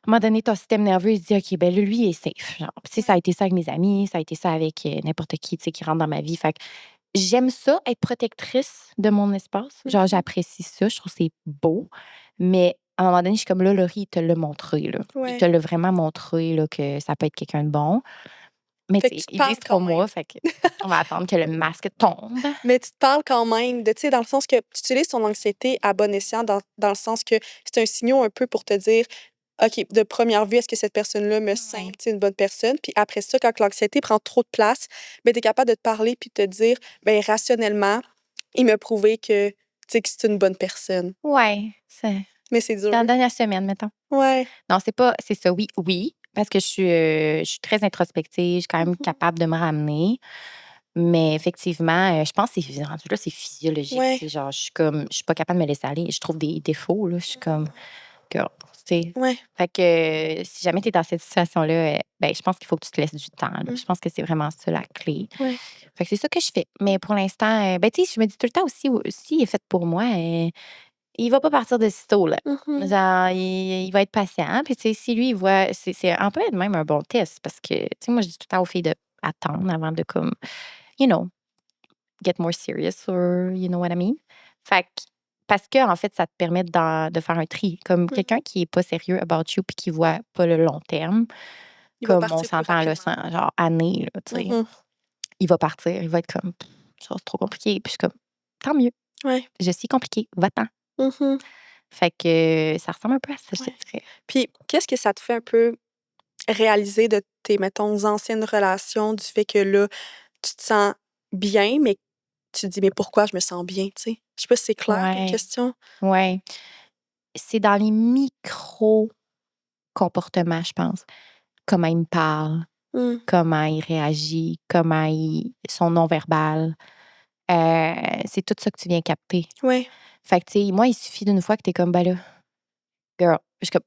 moment donné, ton système nerveux, il se dit, OK, ben là, lui, il est safe. Genre, tu sais, ça a été ça avec mes amis, ça a été ça avec n'importe qui, tu sais, qui rentre dans ma vie. Fait que j'aime ça, être protectrice de mon espace. Genre, j'apprécie ça. Je trouve que c'est beau. Mais à un moment donné, je suis comme là, Laurie, il te l'a montré. Là. Il te l'a vraiment montré là, que ça peut être quelqu'un de bon. Mais ils disent 3 mois, fait on va attendre que le masque tombe. Mais tu te parles quand même de, tu sais, dans le sens que tu utilises ton anxiété à bon escient, dans le sens que c'est un signal un peu pour te dire, OK, de première vue, est-ce que cette personne-là me semble une bonne personne? Puis après ça, quand l'anxiété prend trop de place, ben, tu es capable de te parler puis de te dire, ben, rationnellement, il m'a prouvé que, tu sais, que c'est une bonne personne. Ouais. Mais c'est dur. Dans la dernière semaine, mettons. Ouais. Non, c'est ça. Oui. Parce que je suis très introspective, je suis quand même capable de me ramener. Mais effectivement, je pense que rendu là, c'est physiologique. Genre, je suis pas capable de me laisser aller. Je trouve des défauts, là. Je suis comme, girl, tu sais. Ouais. Fait que si jamais t'es dans cette situation-là, ben, je pense qu'il faut que tu te laisses du temps, là. Je pense que c'est vraiment ça la clé. Ouais. Fait que c'est ça que je fais. Mais pour l'instant, ben, tu sais, je me dis tout le temps aussi, s'il est fait pour moi, il va pas partir de sitôt, là. Genre, il va être patient. Puis, tu sais, si lui, il voit, c'est un peu même un bon test parce que, tu sais, moi, je dis tout le temps aux filles d'attendre avant de, comme, you know, get more serious or you know what I mean? Fait que, parce que, en fait, ça te permet de faire un tri. Comme quelqu'un qui est pas sérieux about you puis qui voit pas le long terme, Il va comme on partir plus s'entend, là, rapidement. genre, années, là, tu sais. Il va partir, il va être comme, genre, c'est trop compliqué. Puis je suis comme, tant mieux, Ouais. je suis compliqué, va-t'en. Mhm. Fait que ça ressemble un peu à ça, je Ouais. te dirais. Puis, qu'est-ce que ça te fait un peu réaliser de tes, mettons, anciennes relations, du fait que là, tu te sens bien, mais tu te dis, mais pourquoi je me sens bien, tu sais? Je sais pas si c'est clair comme Ouais, question. ouais. C'est dans les micro-comportements, je pense. Comment il me parle, Mm. comment il réagit, son non-verbal. C'est tout ça que tu viens capter. Ouais. Fait que, tu sais, moi, il suffit d'une fois que t'es comme, ben là, girl. Je suis comme,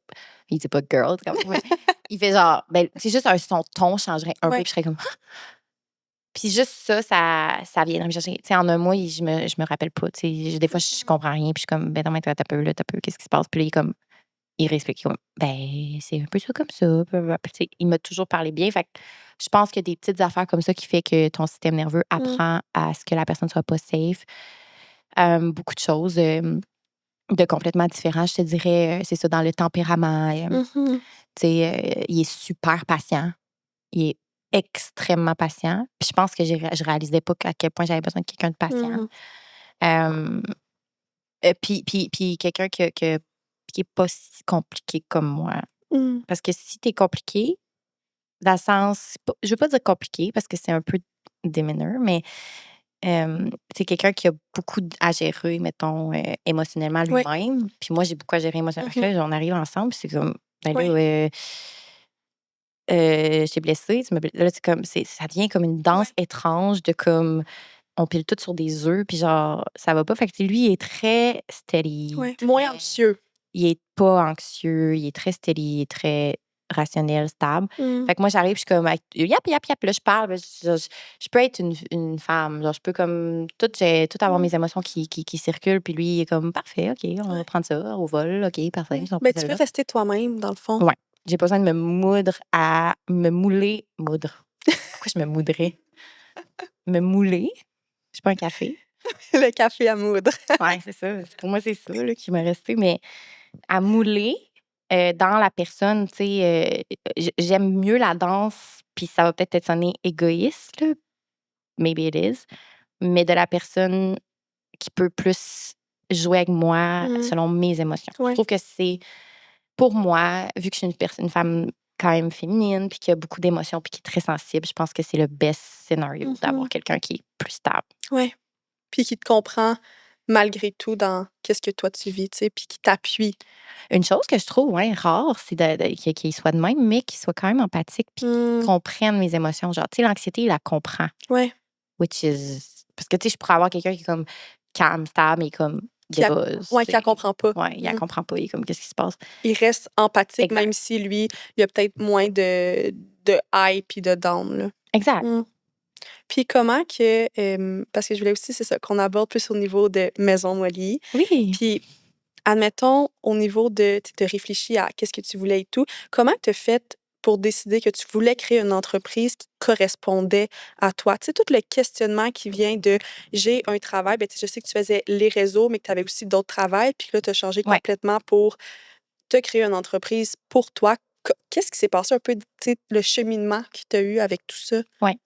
il dit pas girl, c'est comme, il fait genre, ben, c'est juste son ton changerait un peu, Ouais. puis je serais comme, puis juste ça vient me chercher. Tu sais, en un mois, je me rappelle pas. Tu sais, des fois, je comprends rien, puis je suis comme, ben non, mais t'as peu, là, t'as peu, qu'est-ce qui se passe? Puis là, il respecte, il est comme, ben, c'est un peu ça comme ça. Puis, tu sais, il m'a toujours parlé bien. Fait que je pense qu'il y a des petites affaires comme ça qui fait que ton système nerveux apprend à ce que la personne soit pas safe. Beaucoup de choses de complètement différents, je te dirais, c'est ça, dans le tempérament. Mhm. Tu sais, il est super patient. Il est extrêmement patient. Puis je pense que je réalisais pas à quel point j'avais besoin de quelqu'un de patient. Mhm. Hem, puis quelqu'un qui est pas si compliqué comme moi. Mm. Parce que si tu es compliqué, dans le sens je veux pas dire compliqué parce que c'est un peu démineur, mais c'est quelqu'un qui a beaucoup à gérer, mettons, émotionnellement Ouais. lui-même. Puis moi, j'ai beaucoup à gérer émotionnellement. Fait que là, on arrive ensemble, puis c'est comme, ben là, Ouais. je t'ai blessée, là, c'est comme, ça devient comme une danse Ouais. étrange de comme, on pile tout sur des œufs, puis genre, ça va pas. Fait que tu sais, lui, il est très steady, Ouais. Moins anxieux. il est pas anxieux, il est très steady, il est très rationnel, stable. Mm. Fait que moi, j'arrive, je suis comme, yap, yap, yap, là, je parle, là, je peux être une femme, genre, je peux comme, tout avoir Mm. mes émotions qui circulent, puis lui, il est comme, parfait, OK, on va Ouais. prendre ça au vol, OK, parfait, Ouais. on Ben, prend tu peux celle-là. rester toi-même, dans le fond. Ouais, j'ai pas besoin de me mouler, moudre. Pourquoi je me moudrais? Me mouler? Je suis pas un café. Le café à moudre. Ouais, c'est ça. Pour moi, c'est ça là, qui m'est resté. Mais à mouler dans la personne, tu sais, j'aime mieux la danse, puis ça va peut-être sonner égoïste, là, maybe it is, mais de la personne qui peut plus jouer avec moi Mm. selon mes émotions. Je Ouais. trouve que c'est, pour moi, vu que je suis une femme quand même féminine, puis qui a beaucoup d'émotions, puis qui est très sensible, je pense que c'est le best scénario d'avoir quelqu'un qui est plus stable. Ouais. Puis qui te comprend malgré tout dans qu'est-ce que toi tu vis, tu sais, puis qui t'appuie. Une chose que je trouve, ouais, rare, c'est qu'il soit de même, mais qu'il soit quand même empathique puis qu'il Mm. comprenne mes émotions. Genre, tu sais, l'anxiété, il la comprend, Ouais. which is parce que, tu sais, je pourrais avoir quelqu'un qui est comme calme, stable, mais comme Qui de a buzz, Ouais, tu qui la sais. comprend pas. Ouais, il la Mm. comprend pas, il est comme: «Qu'est-ce qui se passe?» Il reste empathique, même Exact, si lui, il y a peut-être moins de high puis de down, là. exact. Mm. Puis comment que, parce que je voulais aussi, c'est ça, qu'on aborde plus au niveau de Maison Molly. Oui. Puis, admettons, au niveau de, tu as réfléchi à qu'est-ce que tu voulais et tout, comment tu as fait pour décider que tu voulais créer une entreprise qui correspondait à toi? Tu sais, tout le questionnement qui vient de j'ai un travail, ben, tu sais, je sais que tu faisais les réseaux, mais que tu avais aussi d'autres travails, puis que là, tu as changé Ouais. complètement pour te créer une entreprise pour toi. Qu'est-ce qui s'est passé un peu, tu sais, le cheminement que tu as eu avec tout ça? Ouais.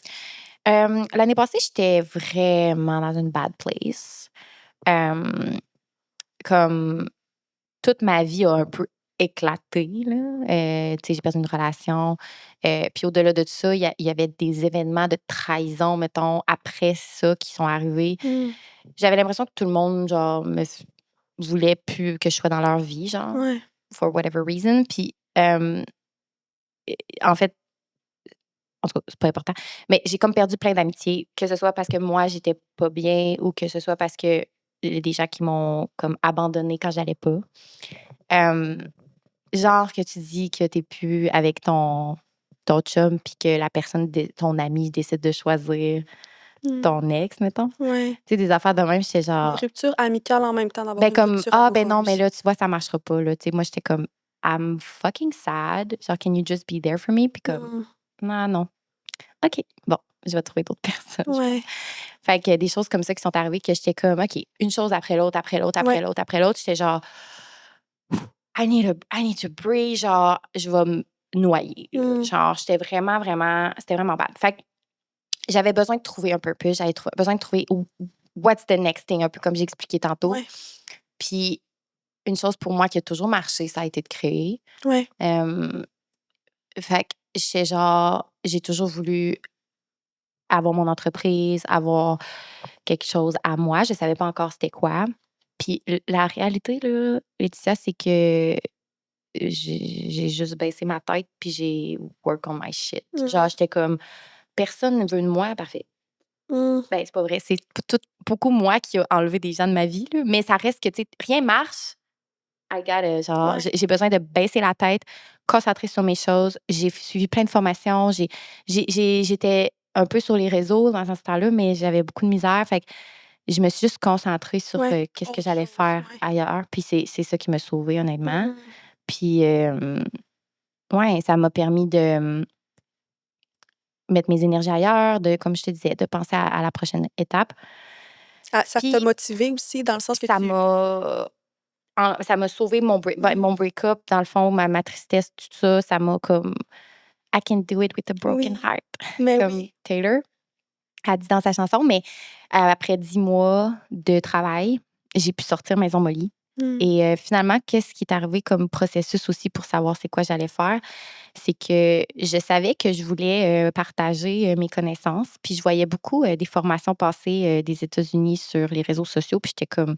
L'année passée, j'étais vraiment dans une bad place. Hem, comme toute ma vie a un peu éclaté, là. Tu sais, j'ai perdu une relation. Puis au-delà de tout ça, il y avait des événements de trahison, mettons, après ça qui sont arrivés. Mmh. J'avais l'impression que tout le monde, genre, voulait plus que je sois dans leur vie, genre, Ouais. for whatever reason. Puis, en fait, en tout cas, c'est pas important, mais j'ai comme perdu plein d'amitiés, que ce soit parce que moi, j'étais pas bien ou que ce soit parce que il y a des gens qui m'ont comme abandonnée quand j'allais pas. Hem Genre que tu dis que t'es plus avec ton chum puis que la personne, ton ami décide de choisir ton ex, mettons. Ouais. Tu sais, des affaires de même, j'étais Des genre... ruptures amicales en même temps, d'avoir Ben une comme, rupture ben non, mais amoureuse. là, tu vois, ça marchera pas, là. Tu sais, moi, j'étais comme, I'm fucking sad. Genre, can you just be there for me? Puis comme, non. OK, bon, je vais trouver d'autres personnes. Ouais. Fait que des choses comme ça qui sont arrivées que j'étais comme, OK, une chose après l'autre, après l'autre, après l'autre, après l'autre. J'étais genre, I need to breathe. Genre, je vais me noyer. Genre, j'étais vraiment, c'était vraiment bad. Fait que j'avais besoin de trouver un purpose. J'avais besoin de trouver what's the next thing, un peu comme j'ai expliqué tantôt. Ouais. Puis, une chose pour moi qui a toujours marché, ça a été de créer. Ouais. Fait que j'étais genre, j'ai toujours voulu avoir mon entreprise, avoir quelque chose à moi. Je savais pas encore c'était quoi. Puis la réalité, là, Laetitia, c'est que j'ai juste baissé ma tête puis j'ai work on my shit. Genre, j'étais comme, personne ne veut de moi, parfait. Ben, c'est pas vrai. C'est beaucoup moi qui a enlevé des gens de ma vie, là. Mais ça reste que, tu sais, rien marche. Genre, j'ai besoin de baisser la tête, concentrer sur mes choses. J'ai suivi plein de formations. J'étais un peu sur les réseaux dans ce temps-là, mais j'avais beaucoup de misère. Fait que je me suis juste concentrée sur qu'est-ce que j'allais faire ailleurs. Puis c'est ça qui m'a sauvée, honnêtement. Puis, ouais, ça m'a permis de mettre mes énergies ailleurs, comme je te disais, de penser à la prochaine étape. Ah, ça t'a Puis, motivée aussi, dans le sens que ça tu... m'a sauvé mon break-up, dans le fond, ma tristesse, tout ça. Ça m'a comme I can do it with a broken heart, Mais comme Taylor a dit dans sa chanson. Mais après 10 mois de travail, j'ai pu sortir Maison Molly. Et finalement, qu'est-ce qui est arrivé comme processus aussi pour savoir c'est quoi j'allais faire? C'est que je savais que je voulais partager mes connaissances. Puis je voyais beaucoup des formations passer des États-Unis sur les réseaux sociaux. Puis j'étais comme,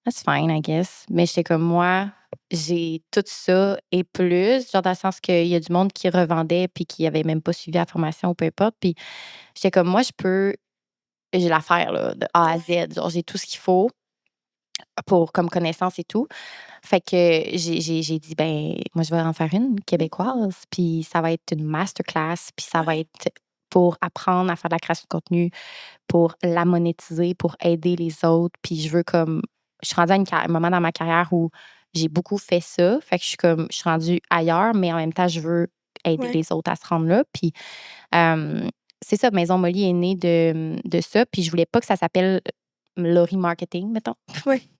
that's fine, I guess. Mais j'étais comme, moi, j'ai tout ça et plus. Genre, dans le sens qu'il y a du monde qui revendait puis qui avait même pas suivi la formation ou peu importe. Puis j'étais comme, moi, j'ai l'affaire, là, de A à Z. Genre, j'ai tout ce qu'il faut comme connaissance et tout. Fait que j'ai dit, ben, moi, je vais en faire une québécoise. Puis ça va être une masterclass. Puis ça va être pour apprendre à faire de la création de contenu, pour la monétiser, pour aider les autres. Puis je veux comme... Je suis rendue à un moment dans ma carrière où j'ai beaucoup fait ça. Fait que je suis rendue ailleurs, mais en même temps, je veux aider les autres à se rendre là. Puis c'est ça, Maison Molly est née de ça. Puis je voulais pas que ça s'appelle Laurie Marketing, mettons. Oui.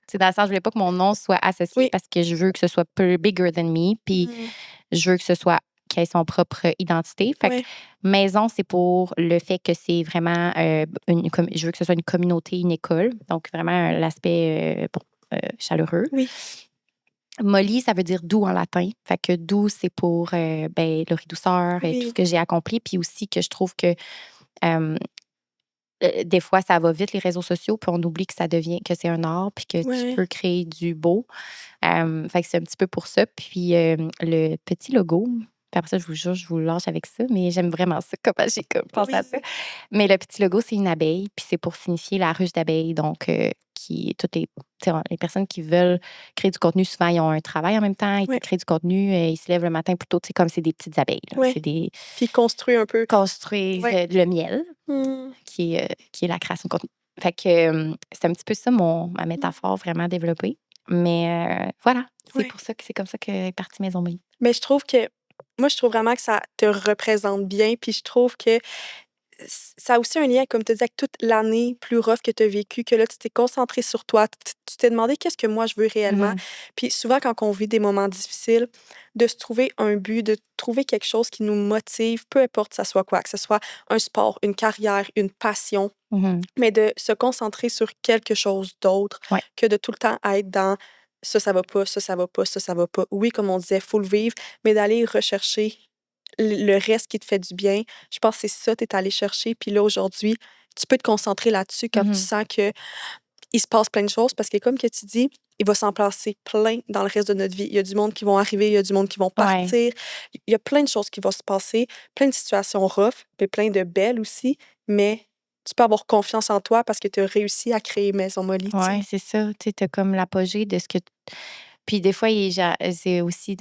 C'est dans le sens, je voulais pas que mon nom soit associé parce que je veux que ce soit plus bigger than me. Puis je veux que ce soit qu'il ait son propre identité. Fait que Maison, c'est pour le fait que c'est vraiment je veux que ce soit une communauté, une école. Donc, vraiment l'aspect chaleureux. Oui. Molly, ça veut dire doux en latin. Fait que doux, c'est pour Laurie Douceur et tout ce que j'ai accompli. Puis aussi que je trouve que des fois, ça va vite, les réseaux sociaux, puis on oublie que c'est un art, puis que tu peux créer du beau. Fait que c'est un petit peu pour ça. Puis le petit logo, puis après ça, je vous jure, je vous lâche avec ça, mais j'aime vraiment ça, comment j'ai pensé à ça. Mais le petit logo, c'est une abeille, puis c'est pour signifier la ruche d'abeilles. Donc, toutes les personnes qui veulent créer du contenu, souvent, ils ont un travail en même temps, ils créent du contenu, ils se lèvent le matin plutôt, comme c'est des petites abeilles. Là. C'est des... Puis construire un peu. Construire le miel, qui est la création de contenu. Fait que c'est un petit peu ça ma métaphore vraiment développée. Mais voilà, c'est pour ça que c'est comme ça qu'est partie Maison Molly. Mais je trouve vraiment que ça te représente bien. Puis je trouve que ça a aussi un lien, comme tu dis, avec toute l'année plus rough que tu as vécue, que là, tu t'es concentré sur toi. Tu t'es demandé qu'est-ce que moi je veux réellement. Puis souvent, quand on vit des moments difficiles, de se trouver un but, de trouver quelque chose qui nous motive, peu importe ça soit quoi, que ce soit un sport, une carrière, une passion, mais de se concentrer sur quelque chose d'autre que de tout le temps être dans ça va pas, ça va pas, ça va pas. Oui, comme on disait, faut le vivre, mais d'aller rechercher le reste qui te fait du bien. Je pense que c'est ça que tu es allé chercher. Puis là, aujourd'hui, tu peux te concentrer là-dessus quand tu sens que il se passe plein de choses parce que, comme que tu dis, il va s'en passer plein dans le reste de notre vie. Il y a du monde qui vont arriver, il y a du monde qui vont partir. Il y a plein de choses qui vont se passer, plein de situations rough, puis plein de belles aussi. Mais tu peux avoir confiance en toi parce que tu as réussi à créer Maison Molly. Oui, c'est ça. Tu as comme l'apogée de ce que Puis des fois, c'est aussi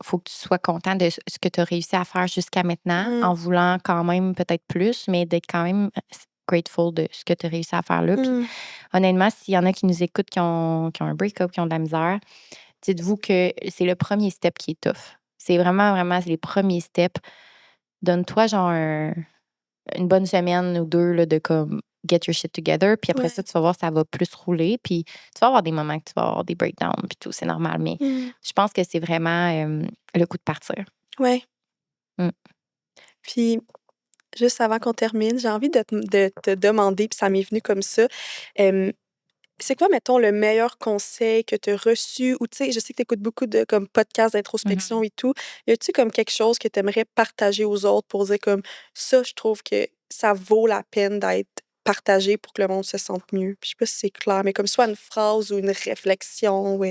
faut que tu sois content de ce que tu as réussi à faire jusqu'à maintenant, en voulant quand même peut-être plus, mais d'être quand même grateful de ce que tu as réussi à faire là. Puis honnêtement, s'il y en a qui nous écoutent, qui ont un break-up, qui ont de la misère, dites-vous que c'est le premier step qui est tough. C'est vraiment, vraiment, c'est les premiers steps. Donne-toi genre une bonne semaine ou deux là, de comme get your shit together. Puis après ça, tu vas voir, ça va plus rouler. Puis tu vas avoir des moments que tu vas avoir des breakdowns puis tout, c'est normal. Mais je pense que c'est vraiment le coup de partir. Ouais. Mm. Puis, juste avant qu'on termine, j'ai envie de te demander, puis ça m'est venu comme ça, c'est quoi, mettons, le meilleur conseil que tu as reçu? Ou, tu sais, je sais que tu écoutes beaucoup de comme podcasts d'introspection et tout. Y a-tu comme quelque chose que tu aimerais partager aux autres pour dire comme ça, je trouve que ça vaut la peine d'être partagé pour que le monde se sente mieux? Puis je sais pas si c'est clair, mais comme soit une phrase ou une réflexion ou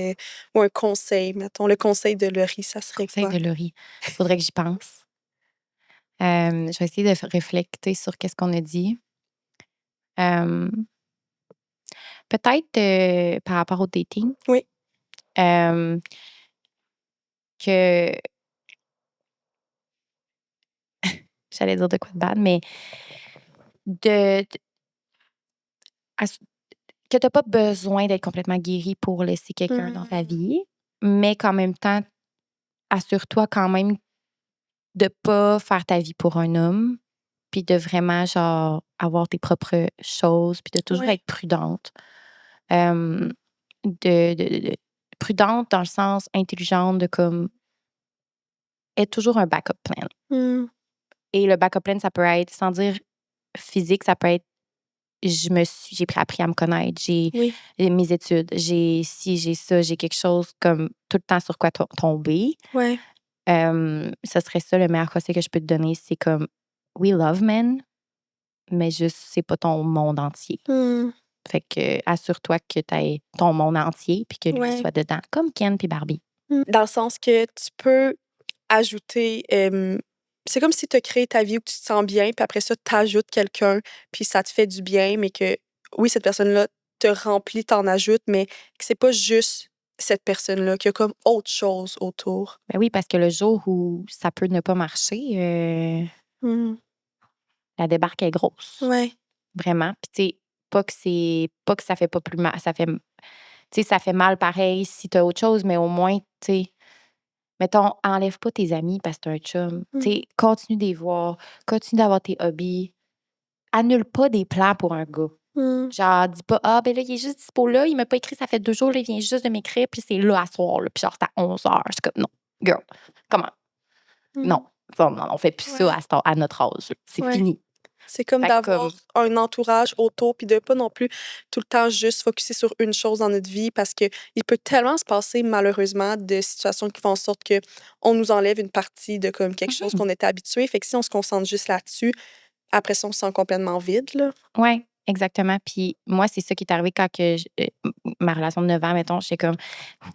un conseil, mettons. Le conseil de Laurie, ça serait Conseil quoi? de Laurie. Faudrait que j'y pense. Je vais essayer de réfléchir sur qu'est-ce qu'on a dit. Peut-être par rapport au dating. Oui. Que j'allais dire de quoi de bad, mais que tu n'as pas besoin d'être complètement guéri pour laisser quelqu'un dans ta vie, mais qu'en même temps, assure-toi quand même de pas faire ta vie pour un homme, puis de vraiment, genre, avoir tes propres choses, puis de toujours être prudente. Prudente dans le sens intelligente de comme être toujours un backup plan. Et le backup plan, ça peut être, sans dire physique, ça peut être j'ai appris à me connaître, j'ai mes études, j'ai ci, j'ai ça, j'ai quelque chose comme tout le temps sur quoi tomber. Ouais. Ça serait ça le meilleur conseil que je peux te donner, c'est comme we love men, mais juste c'est pas ton monde entier. Fait que assure-toi que tu aies ton monde entier puis que lui soit dedans, comme Ken puis Barbie. Dans le sens que tu peux ajouter, c'est comme si tu as créé ta vie où tu te sens bien, puis après ça, tu ajoutes quelqu'un, puis ça te fait du bien, mais que oui, cette personne-là te remplit, t'en ajoutes, mais que c'est pas juste cette personne-là, qu'il y a comme autre chose autour. Ben oui, parce que le jour où ça peut ne pas marcher, la débarque est grosse. Ouais. Vraiment. Puis tu sais, pas que ça fait pas plus mal, ça fait, tu sais, ça fait mal pareil si t'as autre chose, mais au moins, tu sais, mettons, enlève pas tes amis parce que t'as un chum. Tu sais, continue de les voir, continue d'avoir tes hobbies. Annule pas des plans pour un gars. Genre, dis pas, ah, ben là, il est juste dispo là, il m'a pas écrit, ça fait 2 jours, là, il vient juste de m'écrire, puis c'est là à soir, là, puis genre, c'est à 11h. Je suis comme, non, girl, comment? Non, on fait plus ça à notre âge. C'est fini. C'est comme d'avoir un entourage autour, puis de pas non plus tout le temps juste focusser sur une chose dans notre vie, parce que il peut tellement se passer, malheureusement, de situations qui font en sorte que on nous enlève une partie de comme quelque chose qu'on était habitué. Fait que si on se concentre juste là-dessus, après ça, on se sent complètement vide, là. Ouais, exactement. Puis moi, c'est ça qui est arrivé quand ma relation de 9 ans, mettons, j'étais comme,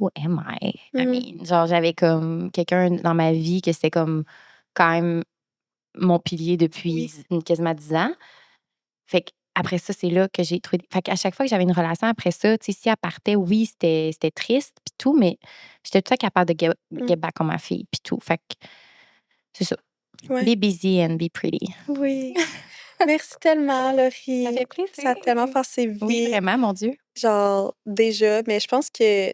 who am I? I mean, genre, j'avais comme quelqu'un dans ma vie que c'était comme quand même mon pilier depuis quasiment 10 ans. Fait qu'après ça, c'est là que j'ai trouvé. Fait qu'à chaque fois que j'avais une relation après ça, tu sais, si elle partait, oui, c'était triste, puis tout, mais j'étais tout le temps capable de get back on ma fille, puis tout. Fait que c'est ça. Be busy and be pretty. Oui. Merci tellement, Laurie. Ça fait plaisir. Ça a tellement passé vite. Oui, vraiment, mon Dieu. Genre, déjà, mais je pense que,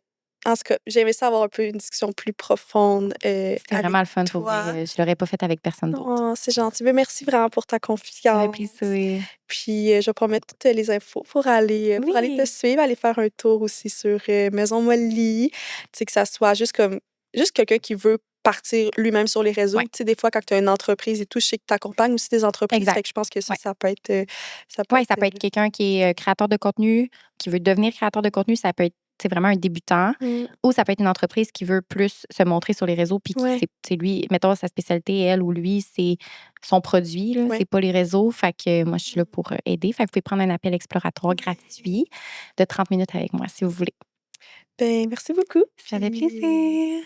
en tout cas, j'aimerais ça avoir un peu une discussion plus profonde. C'était vraiment le fun pour vrai. Je l'aurais pas fait avec personne d'autre. Oh, c'est gentil. Mais merci vraiment pour ta confiance. Ça fait plaisir. Puis, je vais promets toutes les infos pour aller te suivre, aller faire un tour aussi sur Maison Molly. Tu sais, que ça soit juste quelqu'un qui veut partir lui-même sur les réseaux. Tu sais, des fois, quand tu as une entreprise et tout, je sais que tu accompagnes aussi des entreprises. Fait que je pense que ça peut être. Ça peut être quelqu'un qui est créateur de contenu, qui veut devenir créateur de contenu. Ça peut être vraiment un débutant. Ou ça peut être une entreprise qui veut plus se montrer sur les réseaux. Puis c'est lui, mettons, sa spécialité, elle ou lui, c'est son produit. Là, c'est pas les réseaux. Fait que moi, je suis là pour aider. Fait que vous pouvez prendre un appel exploratoire gratuit de 30 minutes avec moi si vous voulez. Ben, merci beaucoup. Ça fait plaisir.